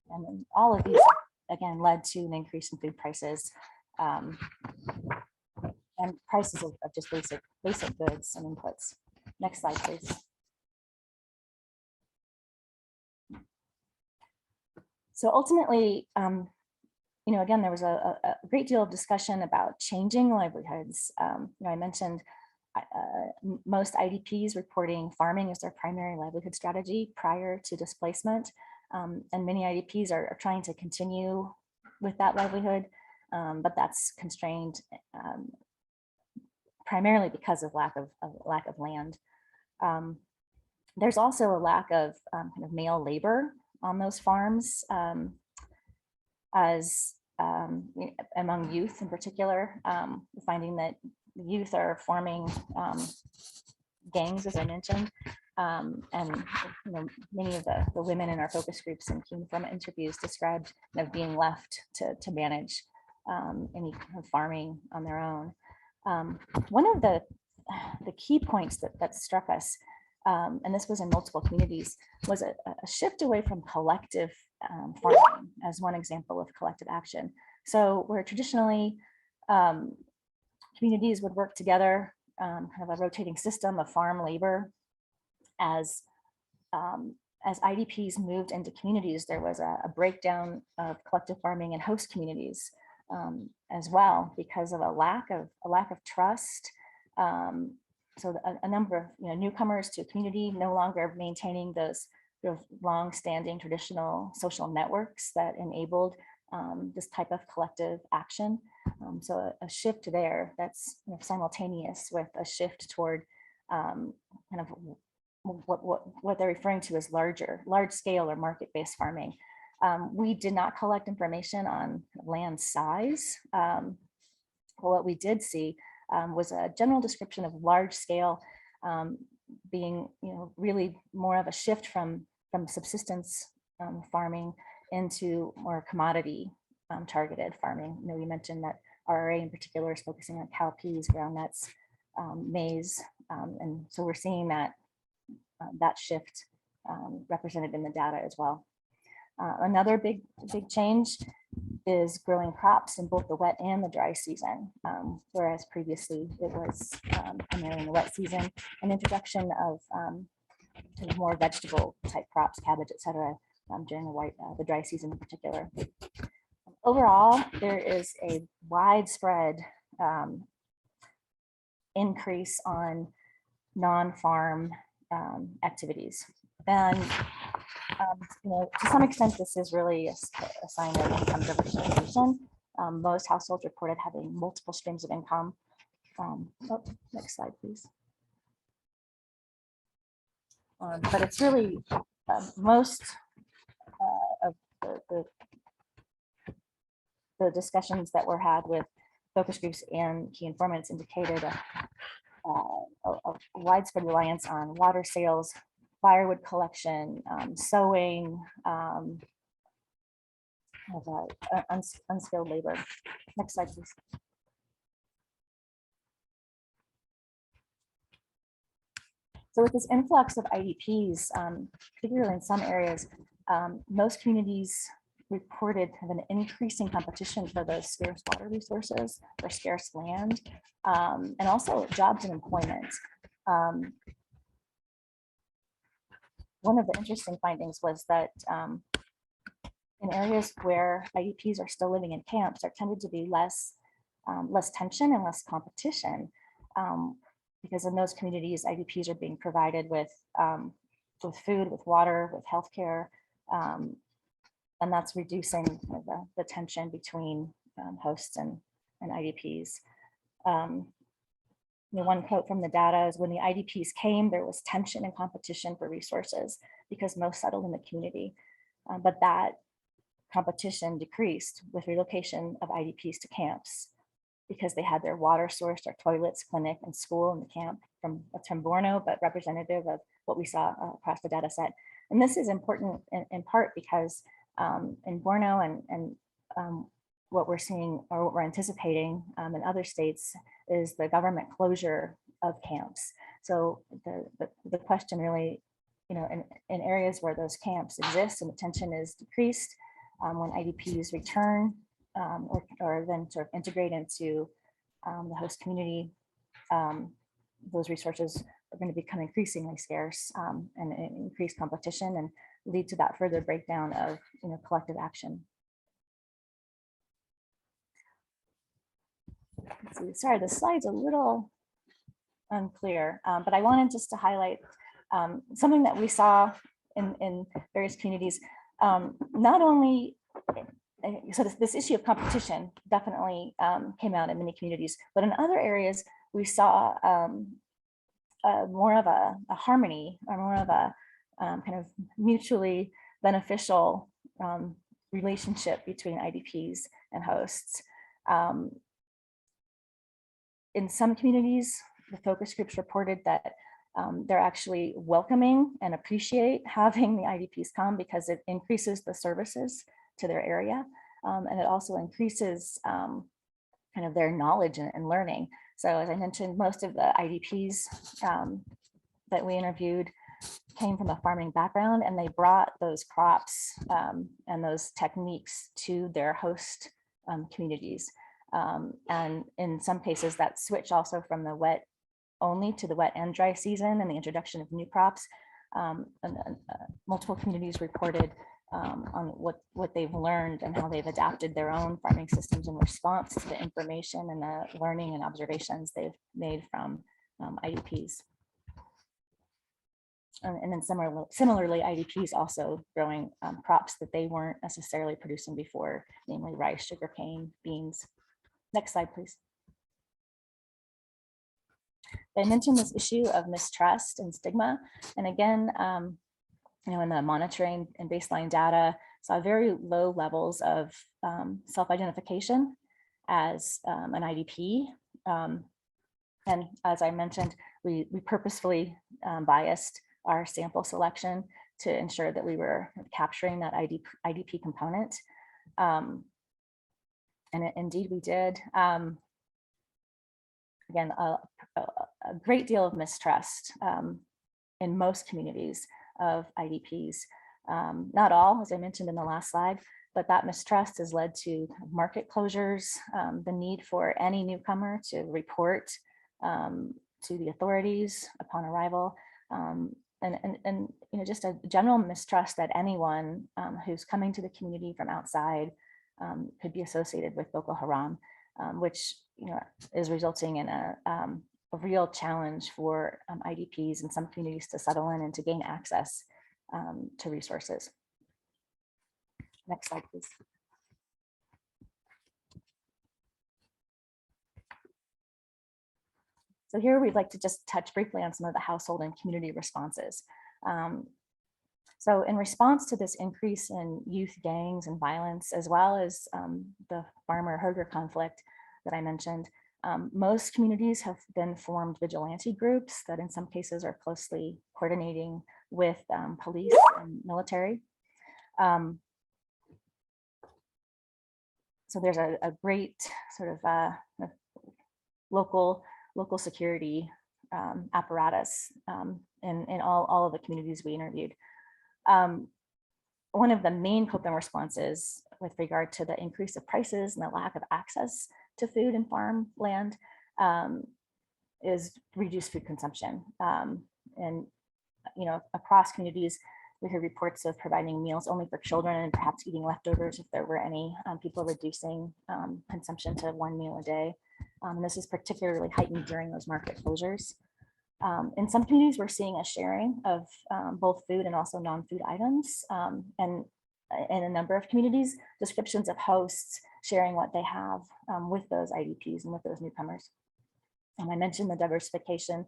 S3: then all of these, again, led to an increase in food prices and prices of just basic goods and inputs. Next slide, please. So ultimately, again, there was a great deal of discussion about changing livelihoods. I mentioned most IDPs reporting farming as their primary livelihood strategy prior to displacement. And many IDPs are trying to continue with that livelihood, but that's constrained primarily because of lack of land. There's also a lack of kind of male labor on those farms, as among youth in particular, finding that youth are forming gangs, as I mentioned, and many of the women in our focus groups and key informant interviews described being left to manage any kind of farming on their own. One of the key points that struck us, and this was in multiple communities, was a shift away from collective farming as one example of collective action. So where traditionally communities would work together, kind of a rotating system of farm labor. As IDPs moved into communities, there was a breakdown of collective farming in host communities as well, because of a lack of trust. So a number of newcomers to a community no longer maintaining those long-standing traditional social networks that enabled this type of collective action. So a shift there that's simultaneous with a shift toward kind of what they're referring to as large scale or market-based farming. We did not collect information on land size. What we did see was a general description of large scale being really more of a shift from subsistence farming into more commodity targeted farming. We mentioned that RRA in particular is focusing on cowpeas, groundnuts, maize, and so we're seeing that shift represented in the data as well. Another big change is growing crops in both the wet and the dry season, whereas previously it was primarily in the wet season. An introduction of more vegetable type crops, cabbage, etc., during the dry season in particular. Overall, there is a widespread increase on non-farm activities. And to some extent, this is really a sign of income diversification. Most households reported having multiple streams of income. Next slide, please. But it's really most of the discussions that were had with focus groups and key informants indicated a widespread reliance on water sales, firewood collection, sewing, unskilled labor. Next slide, please. So with this influx of IDPs, particularly in some areas, most communities reported kind of an increasing competition for those scarce water resources or scarce land, and also jobs and employment. One of the interesting findings was that in areas where IDPs are still living in camps, there tended to be less tension and less competition, because in those communities, IDPs are being provided with food, with water, with healthcare, and that's reducing the tension between hosts and IDPs. One quote from the data is, when the IDPs came, there was tension and competition for resources because most settled in the community, but that competition decreased with relocation of IDPs to camps. because they had their water source, their toilets, clinic, and school in the camp from Borno, but representative of what we saw across the data set. And this is important in part because in Borno and what we're seeing or what we're anticipating in other states is the government closure of camps. So the question really, in areas where those camps exist and the tension is decreased, when IDPs return or then sort of integrate into the host community, those resources are going to become increasingly scarce and increase competition and lead to that further breakdown of collective action. Let's see, sorry, the slide's a little unclear, but I wanted just to highlight something that we saw in various communities. Not only, so this issue of competition definitely came out in many communities, but in other areas we saw more of a harmony or more of a kind of mutually beneficial relationship between IDPs and hosts. In some communities, the focus groups reported that they're actually welcoming and appreciate having the IDPs come because it increases the services to their area. And it also increases kind of their knowledge and learning. So as I mentioned, most of the IDPs that we interviewed came from a farming background, and they brought those crops and those techniques to their host communities. And in some cases that switch also from the wet only to the wet and dry season and the introduction of new crops. Multiple communities reported on what they've learned and how they've adapted their own farming systems in response to the information and the learning and observations they've made from IDPs. And then similarly, IDPs also growing crops that they weren't necessarily producing before, namely rice, sugarcane, beans. Next slide, please. I mentioned this issue of mistrust and stigma. And again, in the monitoring and baseline data, saw very low levels of self-identification as an IDP. And as I mentioned, we purposefully biased our sample selection to ensure that we were capturing that IDP component. And indeed we did. Again, a great deal of mistrust in most communities of IDPs. Not all, as I mentioned in the last slide, but that mistrust has led to market closures, the need for any newcomer to report to the authorities upon arrival, and just a general mistrust that anyone who's coming to the community from outside could be associated with Boko Haram, which is resulting in a real challenge for IDPs in some communities to settle in and to gain access to resources. Next slide, please. So here we'd like to just touch briefly on some of the household and community responses. So in response to this increase in youth gangs and violence, as well as the farmer-herder conflict that I mentioned, most communities have been formed vigilante groups that in some cases are closely coordinating with police and military. So there's a great sort of local security apparatus in all of the communities we interviewed. One of the main coping responses with regard to the increase of prices and the lack of access to food and farm land is reduced food consumption. And across communities, we heard reports of providing meals only for children and perhaps eating leftovers if there were any, people reducing consumption to one meal a day. And this is particularly heightened during those market closures. In some communities, we're seeing a sharing of both food and also non-food items. And in a number of communities, descriptions of hosts sharing what they have with those IDPs and with those newcomers. I mentioned the diversification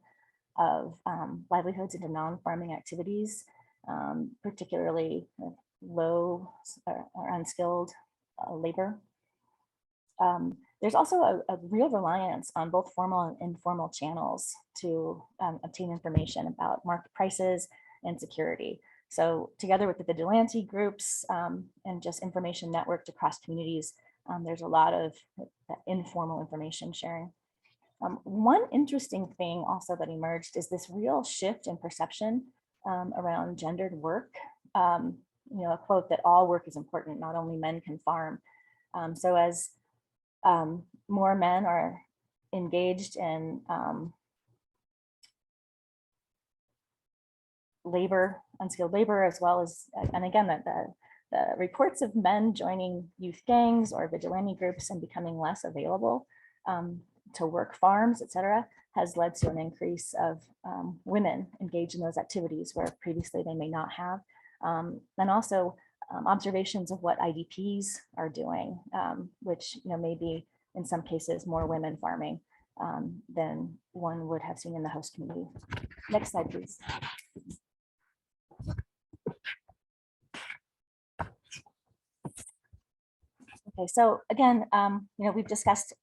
S3: of livelihoods into non-farming activities, particularly low or unskilled labor. There's also a real reliance on both formal and informal channels to obtain information about market prices and security. So together with the vigilante groups and just information networked across communities, there's a lot of informal information sharing. One interesting thing also that emerged is this real shift in perception around gendered work. A quote that all work is important, not only men can farm. So as more men are engaged in labor, unskilled labor, as well as, and again, the reports of men joining youth gangs or vigilante groups and becoming less available to work farms, et cetera, has led to an increase of women engaged in those activities where previously they may not have. And also observations of what IDPs are doing, which may be in some cases more women farming than one would have seen in the host community. Next slide, please. Okay, so again, we've discussed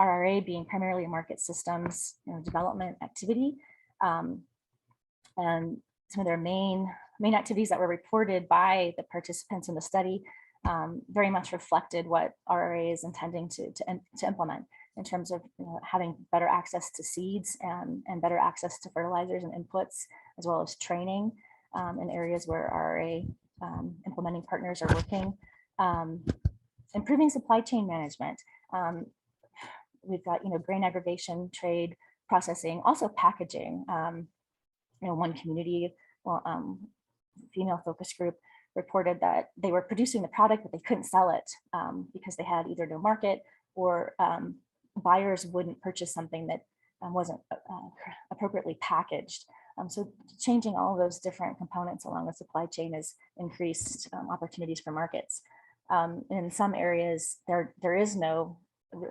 S3: RRA being primarily a market systems development activity, and some of their main activities that were reported by the participants in the study very much reflected what RRA is intending to implement in terms of having better access to seeds and better access to fertilizers and inputs, as well as training in areas where RRA implementing partners are working. Improving supply chain management. We've got grain aggregation, trade, processing, also packaging. One community, female focus group, reported that they were producing the product, but they couldn't sell it because they had either no market or buyers wouldn't purchase something that wasn't appropriately packaged. So changing all of those different components along the supply chain has increased opportunities for markets. In some areas, there is no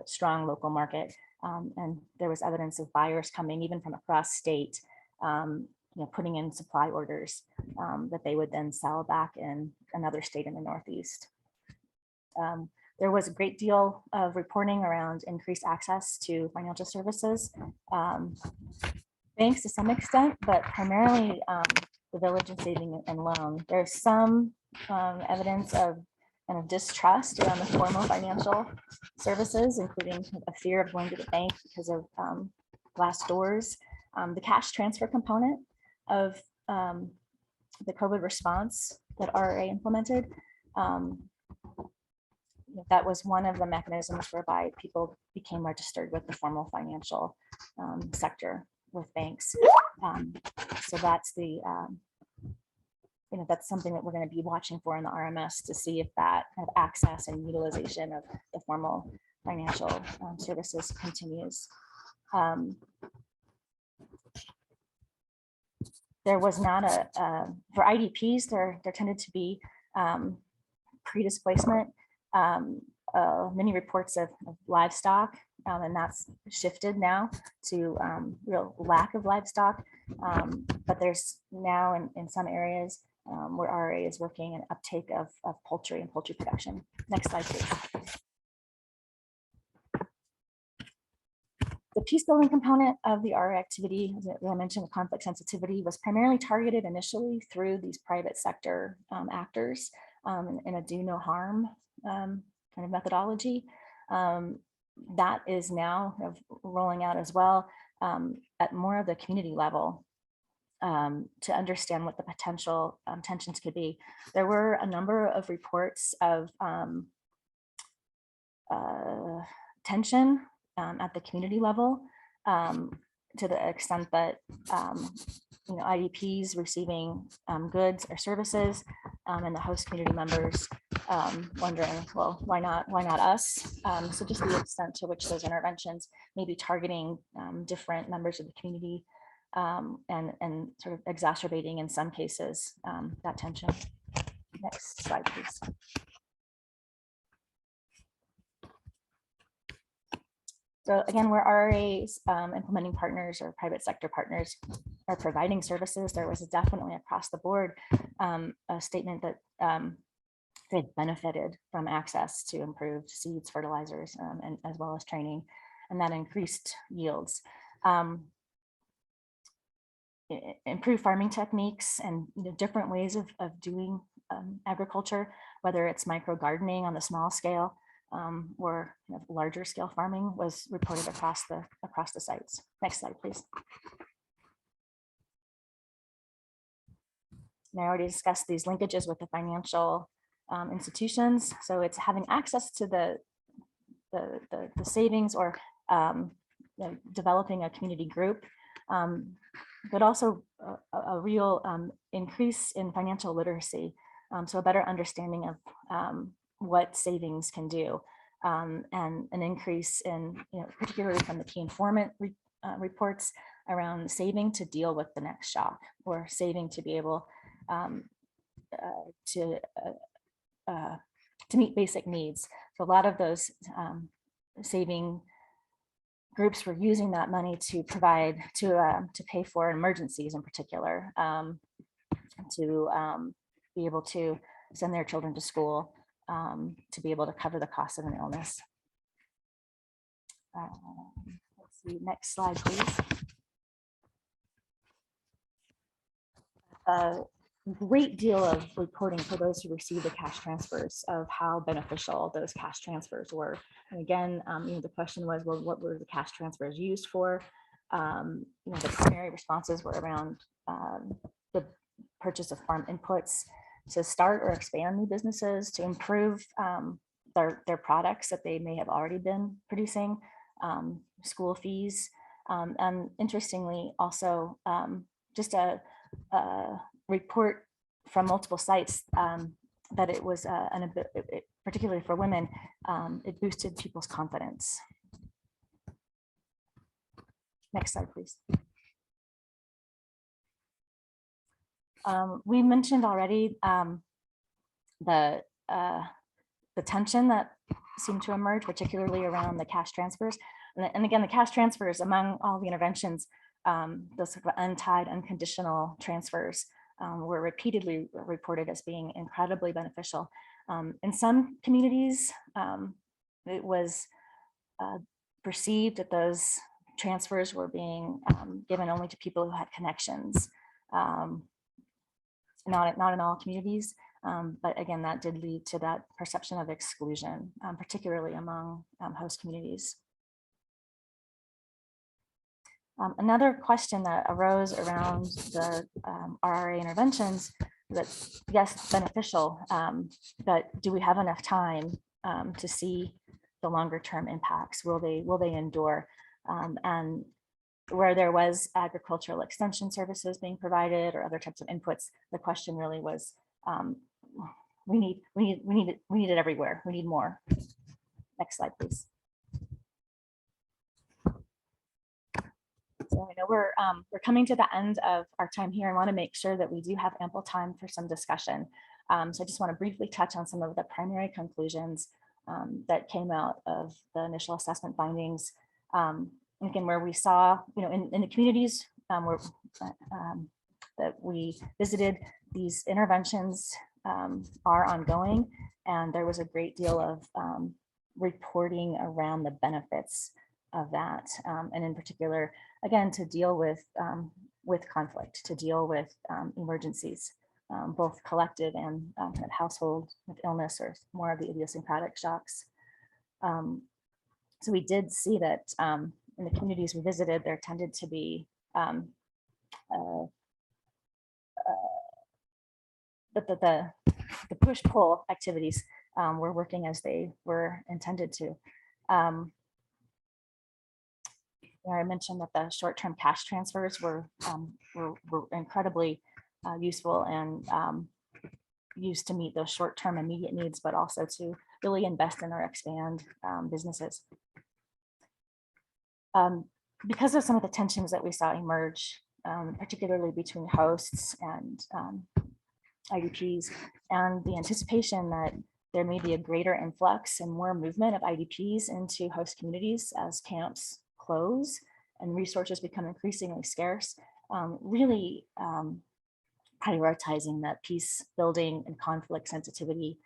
S3: strong local market, and there was evidence of buyers coming even from across state, putting in supply orders that they would then sell back in another state in the Northeast. There was a great deal of reporting around increased access to financial services, banks to some extent, but primarily the Village and Saving and Loan. There's some evidence of kind of distrust around the formal financial services, including a fear of going to the bank because of glass doors. The cash transfer component of the COVID response that RRA implemented, that was one of the mechanisms whereby people became registered with the formal financial sector with banks. So that's the that's something that we're going to be watching for in the RMS to see if that kind of access and utilization of the formal financial services continues. There was not for IDPs, there tended to be pre-displacement, many reports of livestock, and that's shifted now to real lack of livestock. But there's now in some areas where RRA is working an uptake of poultry and poultry production. Next slide, please. The peace building component of the RRA activity, as I mentioned, the conflict sensitivity was primarily targeted initially through these private sector actors in a do no harm kind of methodology. That is now kind of rolling out as well at more of the community level to understand what the potential tensions could be. There were a number of reports of tension at the community level to the extent that IDPs receiving goods or services and the host community members wondering, well, why not us? So just the extent to which those interventions may be targeting different members of the community and sort of exacerbating in some cases that tension. Next slide, please. So again, where RRA's implementing partners or private sector partners are providing services, there was definitely across the board a statement that they benefited from access to improved seeds, fertilizers, and as well as training, and that increased yields. Improve farming techniques and different ways of doing agriculture, whether it's micro gardening on the small scale or larger scale farming, was reported across the sites. Next slide, please. And I already discussed these linkages with the financial institutions. So it's having access to the savings or developing a community group, but also a real increase in financial literacy. So a better understanding of what savings can do, and an increase in, particularly from the key informant reports around saving to deal with the next shock, or saving to be able to meet basic needs. So a lot of those saving groups were using that money to provide to pay for emergencies, in particular, to be able to send their children to school, to be able to cover the cost of an illness. Let's see, next slide, please. A great deal of reporting for those who received the cash transfers of how beneficial those cash transfers were. And again, the question was, well, what were the cash transfers used for? The primary responses were around the purchase of farm inputs to start or expand new businesses, to improve their products that they may have already been producing, school fees, and interestingly, also just a report from multiple sites that it was, particularly for women, it boosted people's confidence. Next slide, please. We mentioned already the tension that seemed to emerge, particularly around the cash transfers. And again, the cash transfers among all the interventions, those sort of untied, unconditional transfers were repeatedly reported as being incredibly beneficial. In some communities, it was perceived that those transfers were being given only to people who had connections. Not in all communities, but again, that did lead to that perception of exclusion, particularly among host communities. Another question that arose around the RRA interventions, that yes, beneficial, but do we have enough time to see the longer term impacts? Will they endure? And where there was agricultural extension services being provided or other types of inputs, the question really was, we need it everywhere. We need more. Next slide, please. So I know we're coming to the end of our time here. I want to make sure that we do have ample time for some discussion. So I just want to briefly touch on some of the primary conclusions that came out of the initial assessment findings. Again, where we saw, in the communities that we visited, these interventions are ongoing, and there was a great deal of reporting around the benefits of that, and in particular, again, to deal with conflict, to deal with emergencies, both collective and kind of household with illness or more of the idiosyncratic shocks. So we did see that in the communities we visited, there tended to be the push-pull activities were working as they were intended to. I mentioned that the short-term cash transfers were incredibly useful and used to meet those short-term immediate needs, but also to really invest in or expand businesses. Because of some of the tensions that we saw emerge, particularly between hosts and IDPs, and the anticipation that there may be a greater influx and more movement of IDPs into host communities as camps close and resources become increasingly scarce, really prioritizing that peace building and conflict sensitivity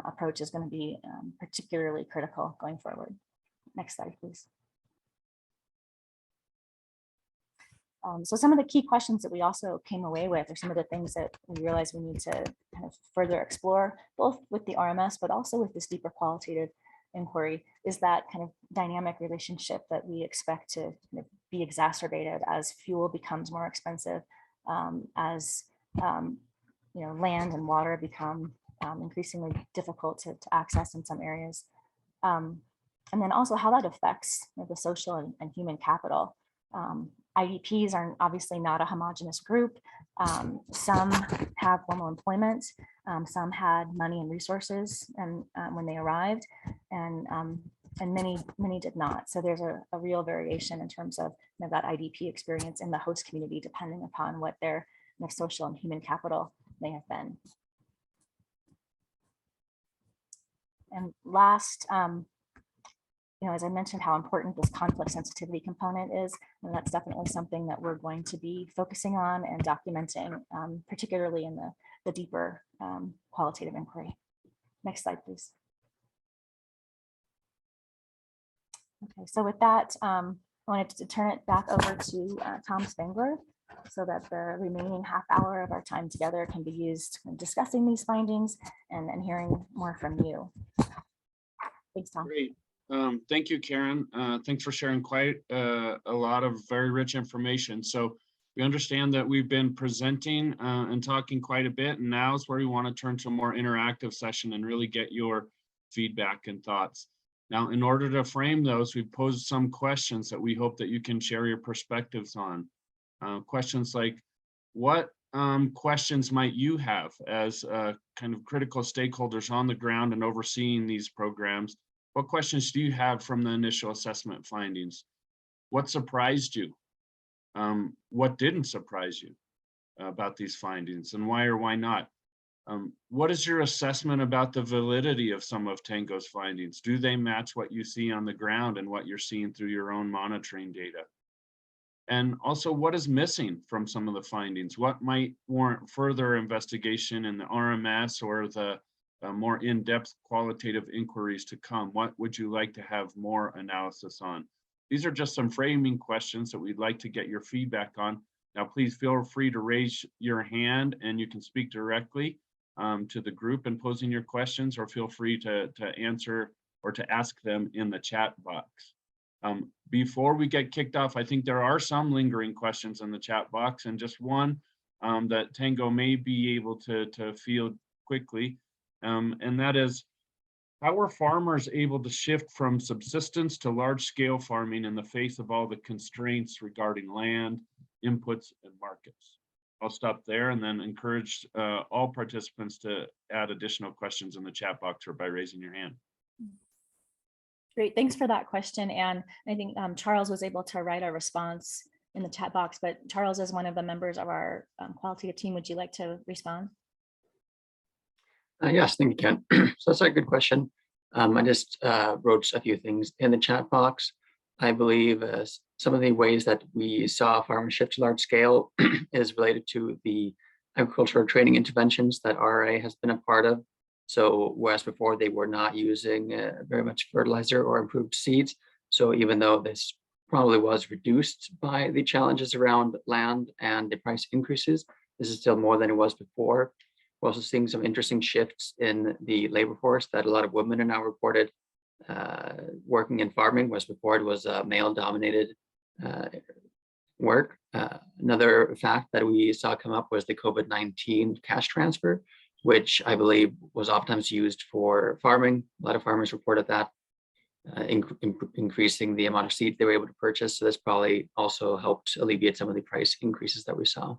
S3: approach is going to be particularly critical going forward. Next slide, please. So some of the key questions that we also came away with are some of the things that we realized we need to kind of further explore, both with the RMS, but also with this deeper qualitative inquiry, is that kind of dynamic relationship that we expect to kind of be exacerbated as fuel becomes more expensive, as land and water become increasingly difficult to access in some areas. And then also how that affects the social and human capital. IDPs are obviously not a homogeneous group. Some have formal employment, some had money and resources and when they arrived, and many did not. So there's a real variation in terms of that IDP experience in the host community, depending upon what their social and human capital may have been. And last, as I mentioned, how important this conflict sensitivity component is, and that's definitely something that we're going to be focusing on and documenting, particularly in the deeper qualitative inquiry. Next slide, please. Okay, so with that, I wanted to turn it back over to Tom Spangler so that the remaining half hour of our time together can be used in discussing these findings and hearing more from you. Thanks, Tom.
S1: Great. Thank you, Karen. Thanks for sharing quite a lot of very rich information. So we understand that we've been presenting and talking quite a bit, and now is where we want to turn to a more interactive session and really get your feedback and thoughts. Now, in order to frame those, we've posed some questions that we hope that you can share your perspectives on. Questions like, what questions might you have as kind of critical stakeholders on the ground and overseeing these programs? What questions do you have from the initial assessment findings? What surprised you? What didn't surprise you about these findings, and why or why not? What is your assessment about the validity of some of Tango's findings? Do they match what you see on the ground and what you're seeing through your own monitoring data? And also, what is missing from some of the findings? What might warrant further investigation in the RMS or the more in-depth qualitative inquiries to come? What would you like to have more analysis on? These are just some framing questions that we'd like to get your feedback on. Now, please feel free to raise your hand and you can speak directly to the group in posing your questions, or feel free to answer or to ask them in the chat box. Before we get kicked off, I think there are some lingering questions in the chat box, and just one that Tango may be able to field quickly. And that is, how are farmers able to shift from subsistence to large-scale farming in the face of all the constraints regarding land, inputs, and markets? I'll stop there and then encourage all participants to add additional questions in the chat box or by raising your hand.
S3: Great, thanks for that question. And I think Charles was able to write a response in the chat box, but Charles is one of the members of our qualitative team. Would you like to respond?
S6: Yes, thank you, Ken. So that's a good question. I just wrote a few things in the chat box. I believe some of the ways that we saw farmers shift to large scale is related to the agricultural training interventions that RRA has been a part of. So whereas before they were not using very much fertilizer or improved seeds. So even though this probably was reduced by the challenges around land and the price increases, this is still more than it was before. We're also seeing some interesting shifts in the labor force that a lot of women are now reported working in farming, whereas before it was male-dominated work. Another fact that we saw come up was the COVID-19 cash transfer, which I believe was oftentimes used for farming. A lot of farmers reported that, increasing the amount of seeds they were able to purchase. So this probably also helped alleviate some of the price increases that we saw.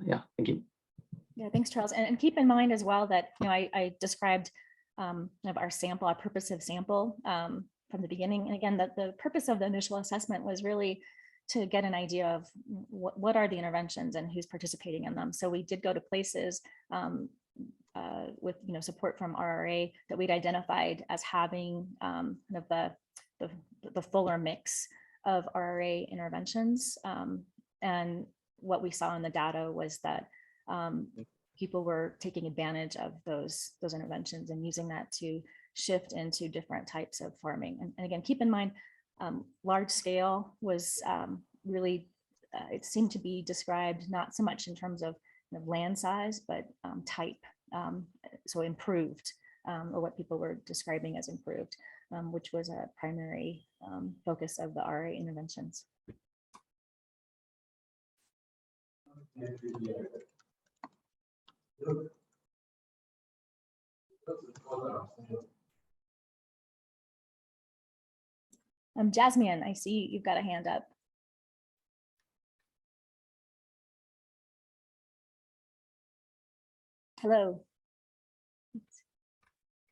S6: Yeah, thank you.
S3: Yeah, thanks, Charles. And keep in mind as well that I described our sample, our purposive sample from the beginning. And again, the purpose of the initial assessment was really to get an idea of what are the interventions and who's participating in them. So we did go to places with support from RRA that we'd identified as having kind of the fuller mix of RRA interventions. And what we saw in the data was that people were taking advantage of those interventions and using that to shift into different types of farming. And again, keep in mind, large scale was really, it seemed to be described not so much in terms of land size, but type, so improved, or what people were describing as improved, which was a primary focus of the RA interventions. Jasmine, I see you've got a hand up. Hello.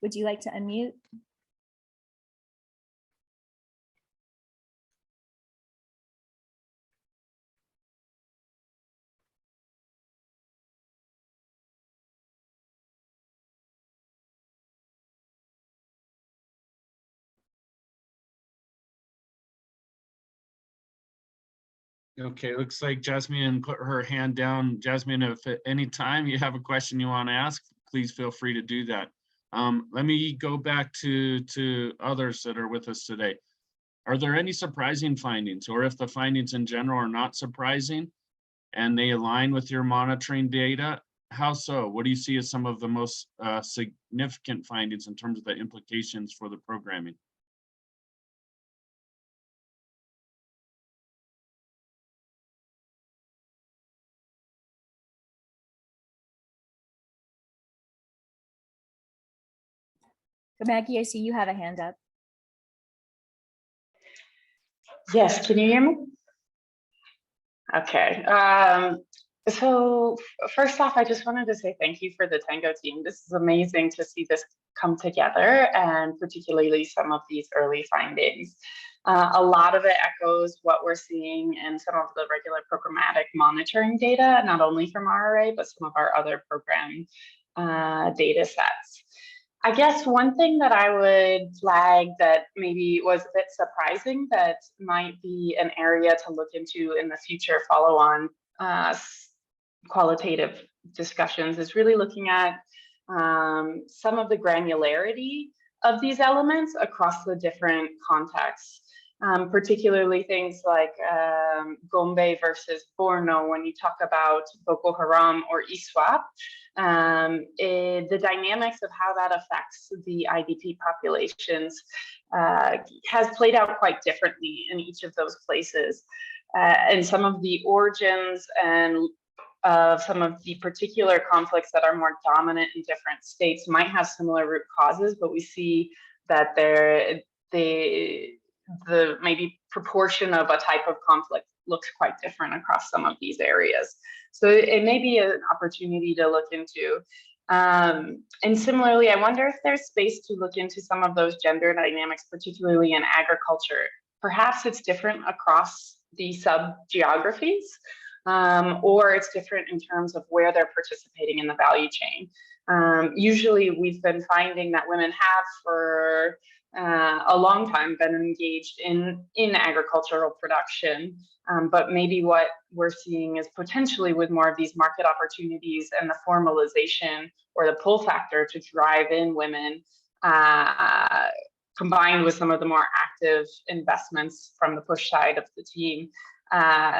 S3: Would you like to unmute?
S1: Okay, looks like Jasmine put her hand down. Jasmine, if at any time you have a question you want to ask, please feel free to do that. Let me go back to others that are with us today. Are there any surprising findings, or if the findings in general are not surprising and they align with your monitoring data, how so? What do you see as some of the most significant findings in terms of the implications for the programming?
S3: So Maggie, I see you have a hand up.
S7: Yes, can you hear me? Okay. So first off, I just wanted to say thank you for the Tango team. This is amazing to see this come together, and particularly some of these early findings. A lot of it echoes what we're seeing in some of the regular programmatic monitoring data, not only from RRA, but some of our other program data sets. I guess one thing that I would flag that maybe was a bit surprising that might be an area to look into in the future follow-on qualitative discussions is really looking at some of the granularity of these elements across the different contexts. Particularly things like Gombe versus Borno, when you talk about Boko Haram or ISWAP, the dynamics of how that affects the IDP populations has played out quite differently in each of those places. And some of the origins and some of the particular conflicts that are more dominant in different states might have similar root causes, but we see that the maybe proportion of a type of conflict looks quite different across some of these areas. So it may be an opportunity to look into. And similarly, I wonder if there's space to look into some of those gender dynamics, particularly in agriculture. Perhaps it's different across the sub-geographies, or it's different in terms of where they're participating in the value chain. Usually we've been finding that women have for a long time been engaged in agricultural production, but maybe what we're seeing is potentially with more of these market opportunities and the formalization or the pull factor to drive in women, combined with some of the more active investments from the push side of the team,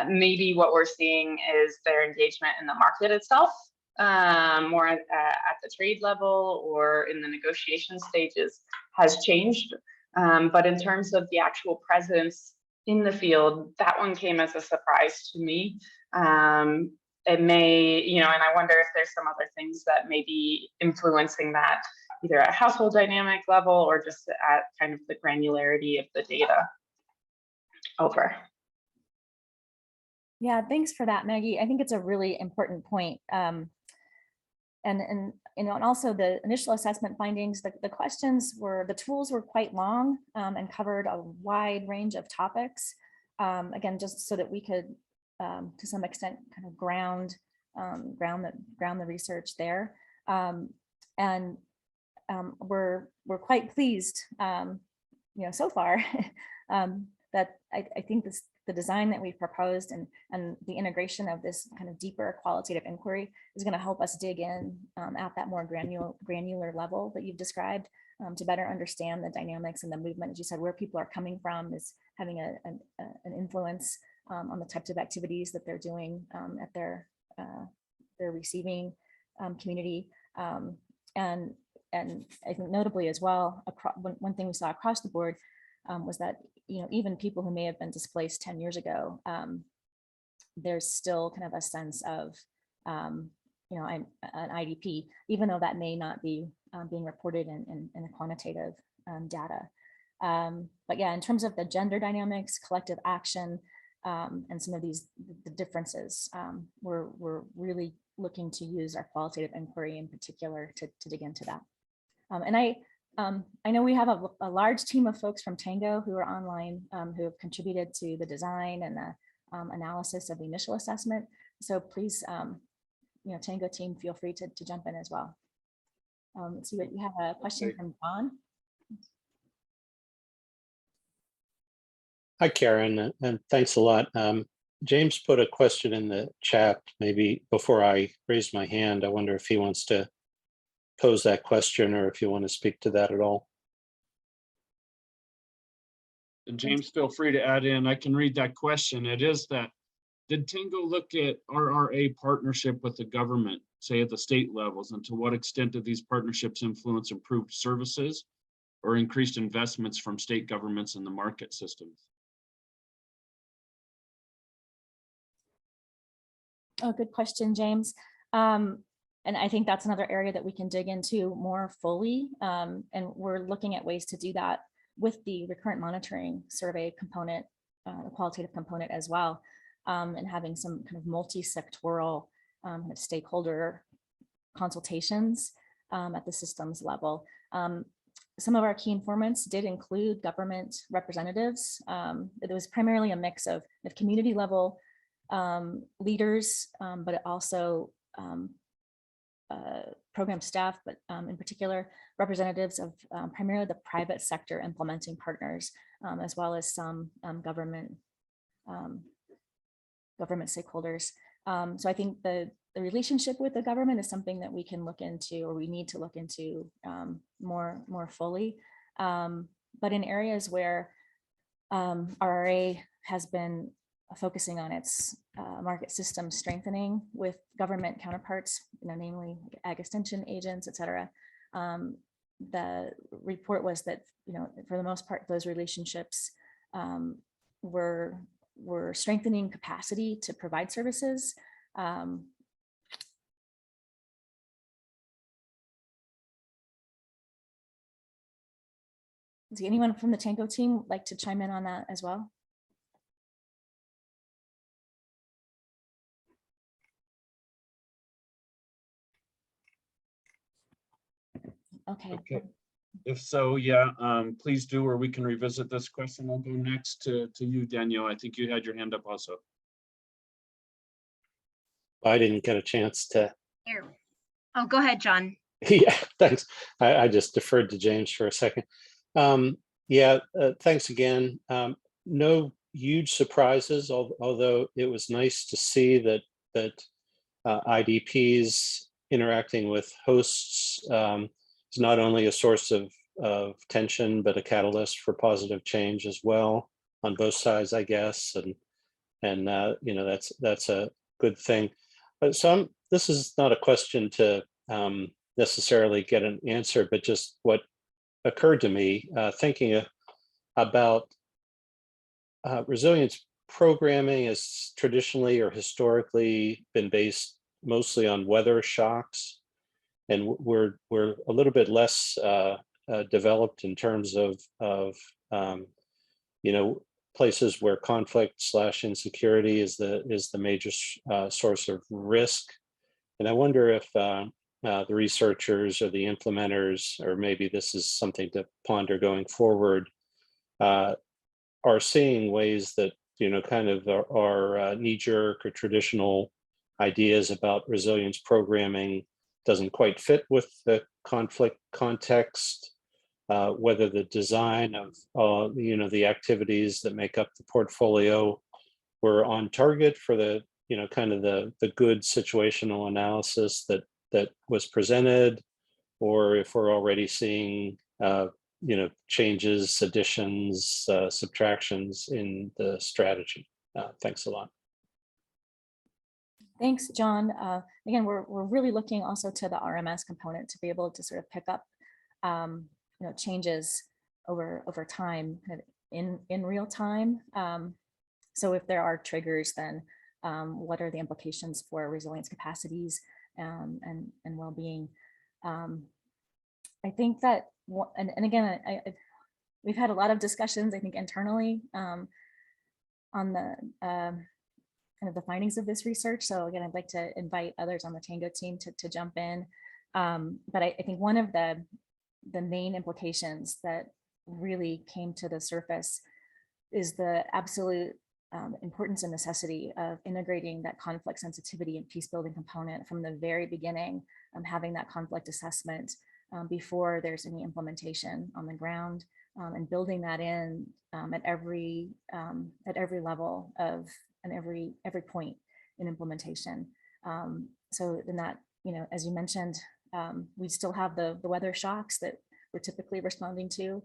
S7: maybe what we're seeing is their engagement in the market itself, more at the trade level or in the negotiation stages has changed. But in terms of the actual presence in the field, that one came as a surprise to me. It may, and I wonder if there's some other things that may be influencing that, either at household dynamic level or just at kind of the granularity of the data. Over.
S3: Yeah, thanks for that, Maggie. I think it's a really important point. And also the initial assessment findings, the questions the tools were quite long and covered a wide range of topics. Again, just so that we could, to some extent, kind of ground the research there. And we're quite pleased, so far, that I think the design that we've proposed and the integration of this kind of deeper qualitative inquiry is going to help us dig in at that more granular level that you've described, to better understand the dynamics and the movement, as you said, where people are coming from is having an influence on the types of activities that they're doing at their receiving community. And I think notably as well, one thing we saw across the board was that, even people who may have been displaced 10 years ago, there's still kind of a sense of, an IDP, even though that may not be being reported in a quantitative data. But yeah, in terms of the gender dynamics, collective action, and some of the differences, we're really looking to use our qualitative inquiry in particular to dig into that. And I know we have a large team of folks from Tango who are online, who have contributed to the design and the analysis of the initial assessment. So please, Tango team, feel free to jump in as well. Let's see what you have a question from John.
S8: Hi, Karen, and thanks a lot. James put a question in the chat, maybe before I raised my hand. I wonder if he wants to pose that question or if you want to speak to that at all.
S1: James, feel free to add in. I can read that question. It is that, did Tango look at RRA partnership with the government, say at the state levels, and to what extent do these partnerships influence improved services or increased investments from state governments in the market systems?
S3: Oh, good question, James. And I think that's another area that we can dig into more fully. And we're looking at ways to do that with the recurrent monitoring survey component, the qualitative component as well, and having some kind of multi-sectoral stakeholder consultations at the systems level. Some of our key informants did include government representatives. It was primarily a mix of the community level leaders, but also program staff, but in particular representatives of primarily the private sector implementing partners, as well as some government stakeholders. So I think the relationship with the government is something that we can look into, or we need to look into more fully. But in areas where RRA has been focusing on its market system strengthening with government counterparts, namely ag extension agents, et cetera. The report was that, for the most part, those relationships were strengthening capacity to provide services. Does anyone from the Tango team like to chime in on that as well? Okay.
S1: If so, yeah, please do, or we can revisit this question. I'll go next to you, Danielle. I think you had your hand up also.
S8: I didn't get a chance to.
S9: Here. Oh, go ahead, John.
S8: Yeah, thanks. I just deferred to James for a second. Thanks again. No huge surprises, although it was nice to see that IDPs interacting with hosts is not only a source of tension, but a catalyst for positive change as well on both sides, I guess. And that's a good thing. So this is not a question to necessarily get an answer, but just what occurred to me thinking about resilience programming has traditionally or historically been based mostly on weather shocks, and we're a little bit less developed in terms of places where conflict/insecurity is the major source of risk. And I wonder if the researchers or the implementers, or maybe this is something to ponder going forward, are seeing ways that kind of our knee-jerk or traditional ideas about resilience programming doesn't quite fit with the conflict context, whether the design of the activities that make up the portfolio we're on target for the, kind of the good situational analysis that was presented, or if we're already seeing, changes, additions, subtractions in the strategy. Thanks a lot.
S3: Thanks, John. Again, we're really looking also to the RMS component to be able to sort of pick up, changes over time in real time. So if there are triggers, then what are the implications for resilience capacities and well-being? I think that, and again, we've had a lot of discussions, I think, internally on the kind of the findings of this research. So again, I'd like to invite others on the Tango team to jump in. But I think one of the main implications that really came to the surface is the absolute importance and necessity of integrating that conflict sensitivity and peace building component from the very beginning, having that conflict assessment before there's any implementation on the ground, and building that in at every level of and every point in implementation. So in that, as you mentioned, we still have the weather shocks that we're typically responding to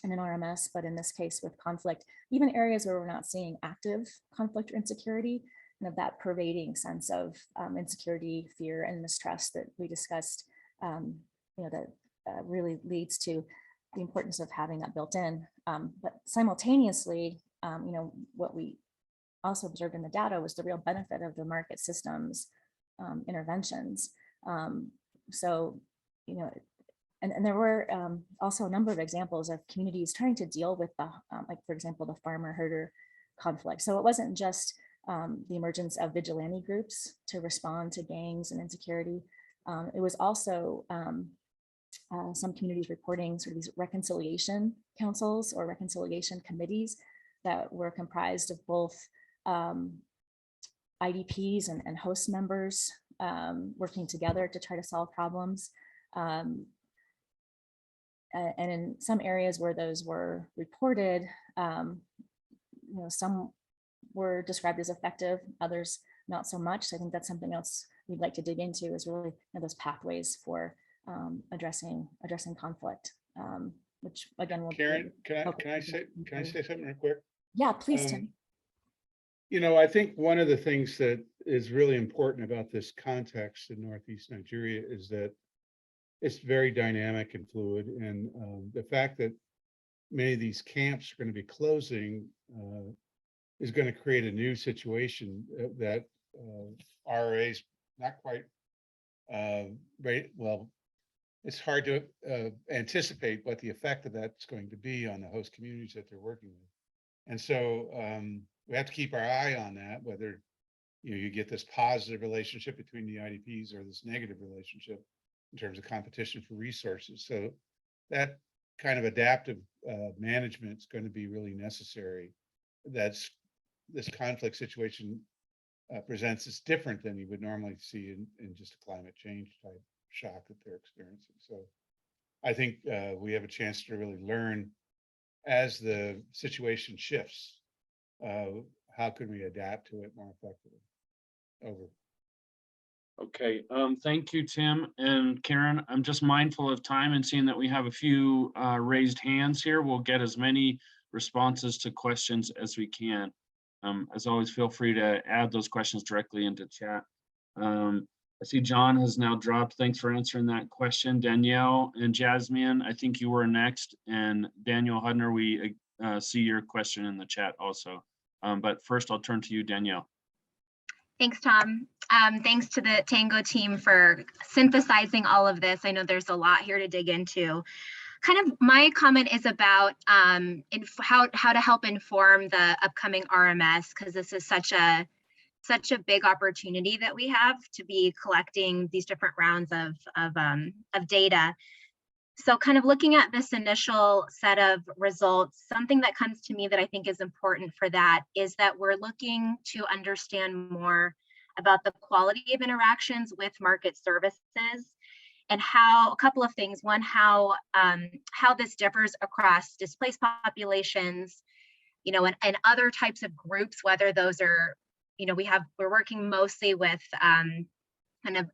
S3: in an RMS, but in this case with conflict, even areas where we're not seeing active conflict or insecurity, that pervading sense of insecurity, fear, and mistrust that we discussed, that really leads to the importance of having that built in. But simultaneously, what we also observed in the data was the real benefit of the market systems interventions. So, and there were also a number of examples of communities trying to deal with the, like, for example, the farmer-herder conflict. So it wasn't just the emergence of vigilante groups to respond to gangs and insecurity. It was also some communities reporting sort of these reconciliation councils or reconciliation committees that were comprised of both IDPs and host members working together to try to solve problems. And in some areas where those were reported, some were described as effective, others not so much. So I think that's something else we'd like to dig into, is really those pathways for addressing conflict, which again will
S10: Karen, can I say something real quick?
S3: Yeah, please, Tim.
S10: I think one of the things that is really important about this context in Northeast Nigeria is that it's very dynamic and fluid, and the fact that many of these camps are going to be closing is going to create a new situation that RA's not quite right. Well, it's hard to anticipate what the effect of that's going to be on the host communities that they're working with. And so we have to keep our eye on that, whether you get this positive relationship between the IDPs or this negative relationship in terms of competition for resources. So that kind of adaptive management is going to be really necessary. This conflict situation presents as different than you would normally see in just a climate change type shock that they're experiencing. So I think we have a chance to really learn as the situation shifts, how can we adapt to it more effectively? Over.
S1: Okay, thank you, Tim and Karen. I'm just mindful of time and seeing that we have a few raised hands here. We'll get as many responses to questions as we can. As always, feel free to add those questions directly into chat. I see John has now dropped. Thanks for answering that question. Danielle and Jasmine, I think you were next. And Daniel Hudner, we see your question in the chat also. But first I'll turn to you, Danielle.
S9: Thanks, Tom. Thanks to the Tango team for synthesizing all of this. I know there's a lot here to dig into. Kind of my comment is about how to help inform the upcoming RMS, because this is such a big opportunity that we have to be collecting these different rounds of data. So kind of looking at this initial set of results, something that comes to me that I think is important for that is that we're looking to understand more about the quality of interactions with market services, and how, a couple of things. One, how this differs across displaced populations, you know, and other types of groups, whether those are, you know, we're working mostly with kind of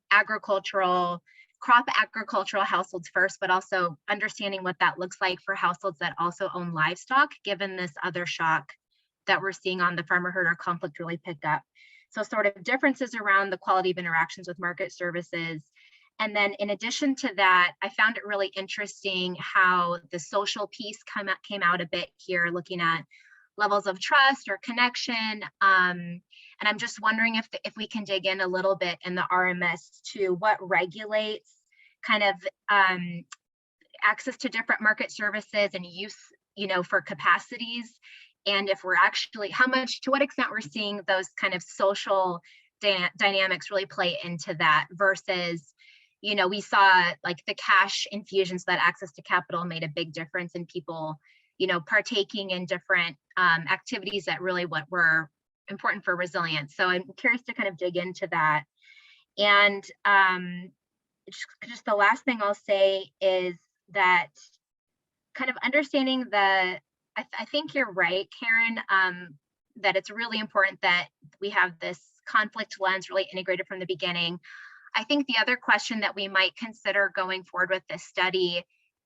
S9: crop agricultural households first, but also understanding what that looks like for households that also own livestock, given this other shock that we're seeing on the farmer herder conflict really pick up. So sort of differences around the quality of interactions with market services. And then in addition to that, I found it really interesting how the social piece came out a bit here, looking at levels of trust or connection. And I'm just wondering if we can dig in a little bit in the RMS to what regulates kind of access to different market services and use, you know, for capacities. And if we're actually, to what extent we're seeing those kind of social dynamics really play into that versus, you know, we saw like the cash infusions, that access to capital made a big difference in people, you know, partaking in different activities that really what were important for resilience. So I'm curious to kind of dig into that. And just the last thing I'll say is that kind of understanding I think you're right, Karen, that it's really important that we have this conflict lens really integrated from the beginning. I think the other question that we might consider going forward with this study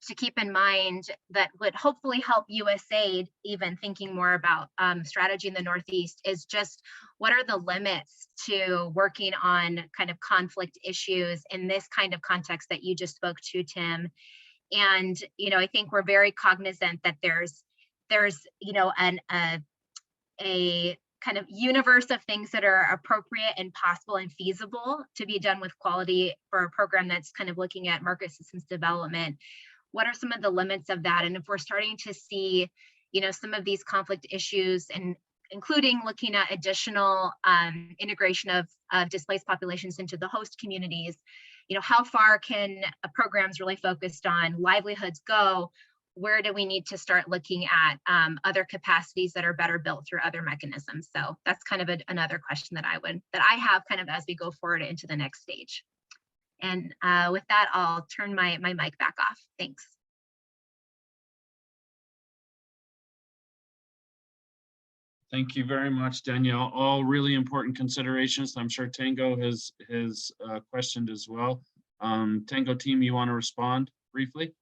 S9: to keep in mind that would hopefully help USAID even thinking more about strategy in the Northeast is just what are the limits to working on kind of conflict issues in this kind of context that you just spoke to, Tim. And, you know, I think we're very cognizant that there's you know, a kind of universe of things that are appropriate and possible and feasible to be done with quality for a program that's kind of looking at market systems development. What are some of the limits of that? And if we're starting to see, you know, some of these conflict issues, and including looking at additional integration of displaced populations into the host communities, you know, how far can programs really focused on livelihoods go? Where do we need to start looking at other capacities that are better built through other mechanisms? So that's kind of another question that I have kind of as we go forward into the next stage. And with that, I'll turn my mic back off. Thanks.
S1: Thank you very much, Danielle. All really important considerations. I'm sure Tango has questioned as well. Tango team, you want to respond briefly?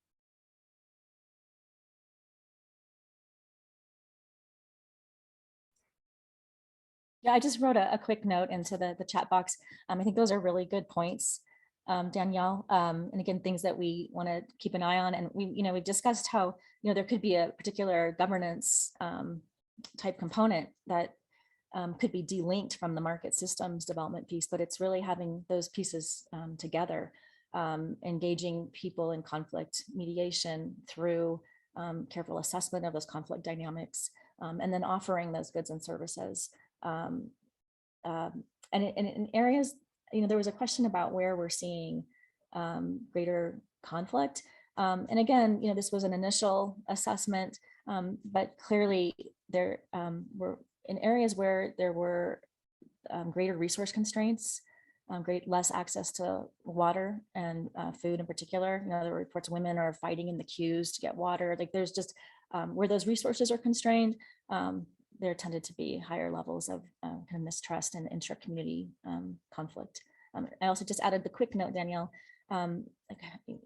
S3: Yeah, I just wrote a quick note into the chat box. I think those are really good points, Danielle. And again, things that we want to keep an eye on. And we've discussed how, there could be a particular governance type component that could be delinked from the market systems development piece, but it's really having those pieces together, engaging people in conflict mediation through careful assessment of those conflict dynamics, and then offering those goods and services. And in areas, there was a question about where we're seeing greater conflict. And again, this was an initial assessment, but clearly there were in areas where there were greater resource constraints, less access to water and food in particular. There were reports women are fighting in the queues to get water. Like there's just where those resources are constrained, there tended to be higher levels of kind of mistrust and intra-community conflict. I also just added the quick note, Danielle,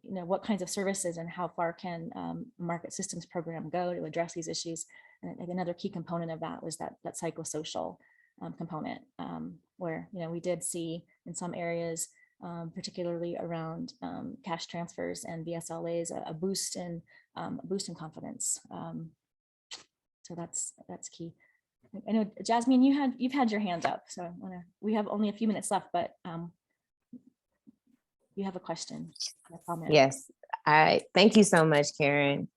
S3: what kinds of services and how far can market systems program go to address these issues? And another key component of that was that psychosocial component, where we did see in some areas, particularly around cash transfers and VSLAs, a boost in confidence. So that's key. I know, Jasmine, you've had your hand up, so we have only a few minutes left, but you have a question, a comment.
S11: Yes, thank you so much, Karen.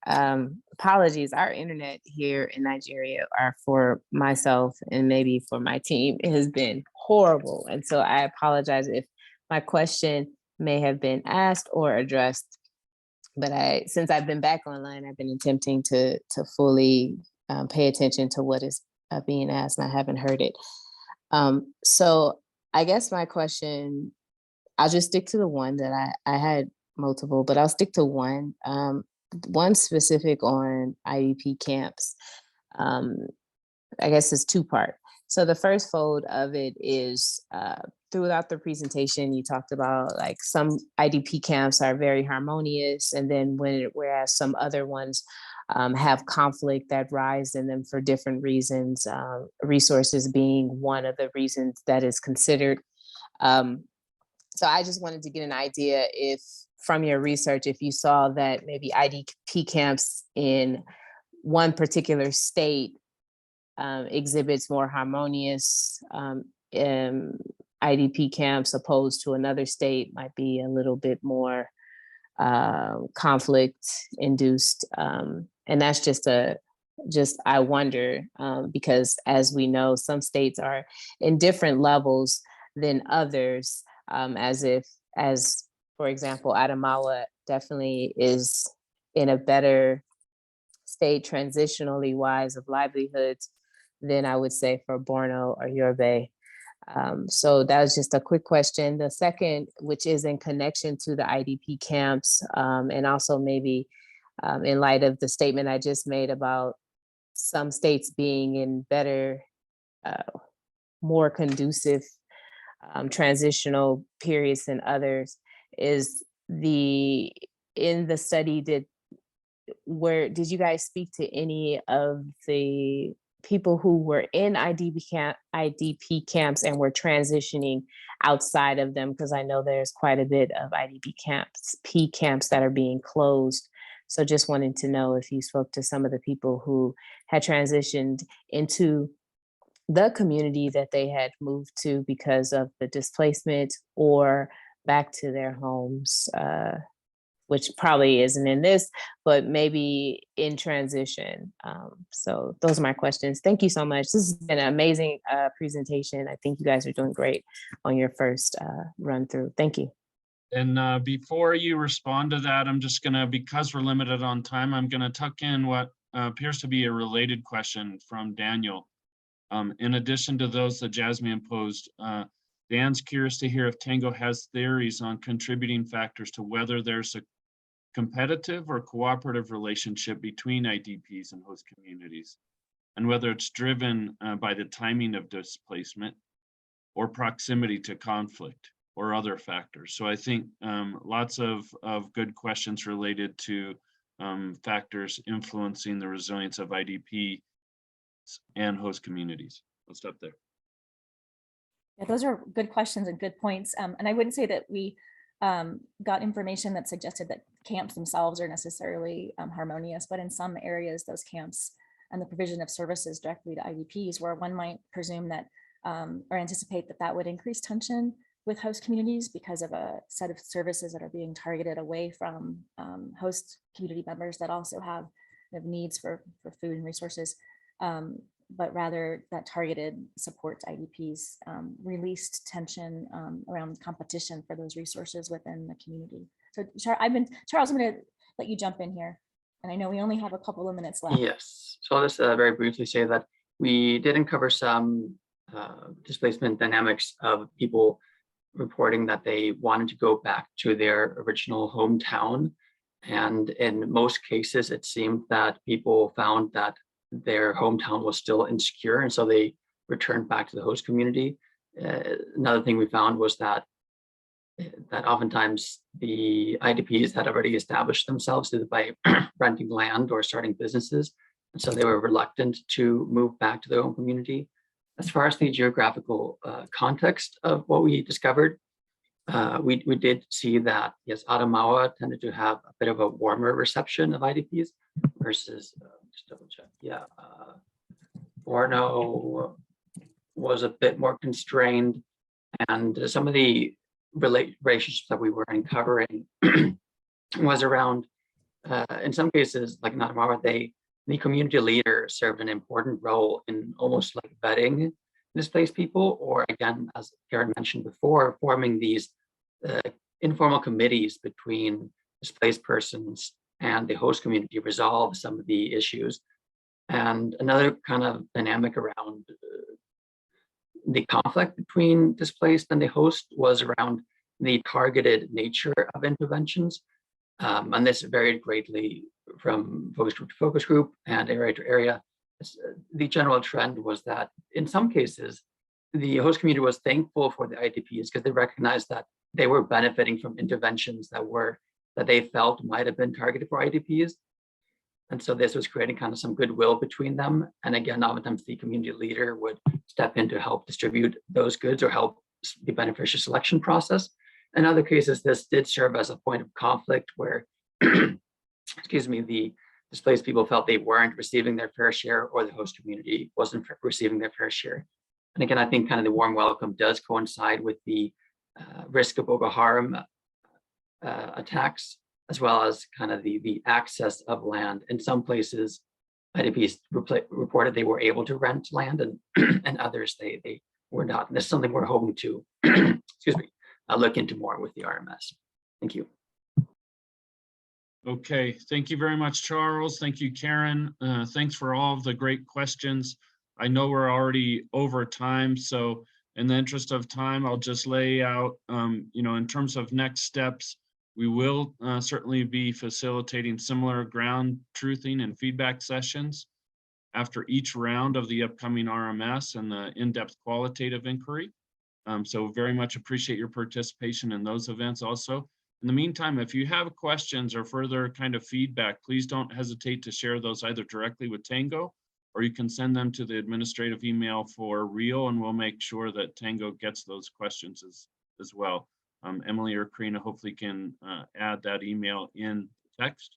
S11: Apologies, our internet here in Nigeria, for myself and maybe for my team, it has been horrible. And so I apologize if my question may have been asked or addressed, but since I've been back online, I've been attempting to fully pay attention to what is being asked, and I haven't heard it. So I guess my question, I'll just stick to the one that I had multiple, but I'll stick to one. One specific on IDP camps. I guess it's two-part. So the first fold of it is throughout the presentation, you talked about like some IDP camps are very harmonious, and then whereas some other ones have conflict that rise in them for different reasons, resources being one of the reasons that is considered. So I just wanted to get an idea if from your research, if you saw that maybe IDP camps in one particular state exhibits more harmonious IDP camps opposed to another state might be a little bit more conflict induced. And that's just I wonder, because as we know, some states are in different levels than others, as for example, Adamawa definitely is in a better state transitionally wise of livelihoods than I would say for Borno or Yobe. So that was just a quick question. The second, which is in connection to the IDP camps, and also maybe in light of the statement I just made about some states being in better, more conducive transitional periods than others, is in the study, did you guys speak to any of the people who were in IDP camps and were transitioning outside of them? Because I know there's quite a bit of IDP camps that are being closed. So just wanted to know if you spoke to some of the people who had transitioned into the community that they had moved to because of the displacement, or back to their homes, which probably isn't in this, but maybe in transition. So those are my questions. Thank you so much. This has been an amazing presentation. I think you guys are doing great on your first run through. Thank you.
S1: And before you respond to that, I'm just gonna, because we're limited on time, I'm gonna tuck in what appears to be a related question from Daniel. In addition to those that Jasmine posed, Dan's curious to hear if Tango has theories on contributing factors to whether there's a competitive or cooperative relationship between IDPs and host communities, and whether it's driven by the timing of displacement or proximity to conflict or other factors. So I think lots of good questions related to factors influencing the resilience of IDP and host communities. I'll stop there.
S3: Yeah, those are good questions and good points. And I wouldn't say that we got information that suggested that camps themselves are necessarily harmonious, but in some areas, those camps and the provision of services directly to IDPs, where one might presume that or anticipate that that would increase tension with host communities because of a set of services that are being targeted away from host community members that also have needs for food and resources. But rather that targeted support to IDPs released tension around competition for those resources within the community. So Charles, I'm going to let you jump in here. And I know we only have a couple of minutes left.
S6: Yes, so I'll just very briefly say that we did uncover some displacement dynamics of people reporting that they wanted to go back to their original hometown. And in most cases, it seemed that people found that their hometown was still insecure, and so they returned back to the host community. Another thing we found was that oftentimes the IDPs had already established themselves either by renting land or starting businesses, and so they were reluctant to move back to their own community. As far as the geographical context of what we discovered, we did see that, yes, Adamawa tended to have a bit of a warmer reception of IDPs versus, just double check, yeah, Borno was a bit more constrained, and some of the relationships that we were uncovering was around, in some cases, like in Adamawa, the community leader served an important role in almost like vetting displaced people, or again, as Karen mentioned before, forming these informal committees between displaced persons and the host community resolve some of the issues. And another kind of dynamic around the conflict between displaced and the host was around the targeted nature of interventions. And this varied greatly from focus group to focus group and area to area. the general trend was that in some cases, the host community was thankful for the IDPs because they recognized that they were benefiting from interventions that they felt might have been targeted for IDPs. And so this was creating kind of some goodwill between them. And again, oftentimes the community leader would step in to help distribute those goods or help the beneficiary selection process. In other cases, this did serve as a point of conflict where, excuse me, the displaced people felt they weren't receiving their fair share or the host community wasn't receiving their fair share. And again, I think kind of the warm welcome does coincide with the risk of Boko Haram attacks, as well as kind of the access of land. In some places, IDPs reported they were able to rent land, and and others they were not. And this is something we're hoping to, excuse me, look into more with the RMS. Thank you.
S1: Okay, thank you very much, Charles. Thank you, Karen. Thanks for all of the great questions. I know we're already over time, so in the interest of time, I'll just lay out, in terms of next steps, we will certainly be facilitating similar ground truthing and feedback sessions after each round of the upcoming RMS and the in-depth qualitative inquiry. So very much appreciate your participation in those events also. In the meantime, if you have questions or further kind of feedback, please don't hesitate to share those either directly with Tango, or you can send them to the administrative email for Rio, and we'll make sure that Tango gets those questions as well. Emily or Karina hopefully can add that email in text.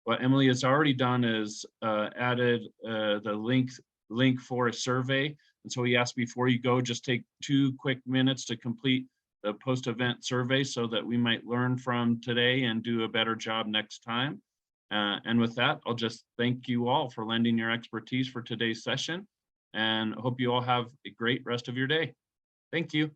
S1: What Emily has already done is added the link for a survey. And so we asked before you go, just take 2 quick minutes to complete the post-event survey so that we might learn from today and do a better job next time. And with that, I'll just thank you all for lending your expertise for today's session, and hope you all have a great rest of your day. Thank you.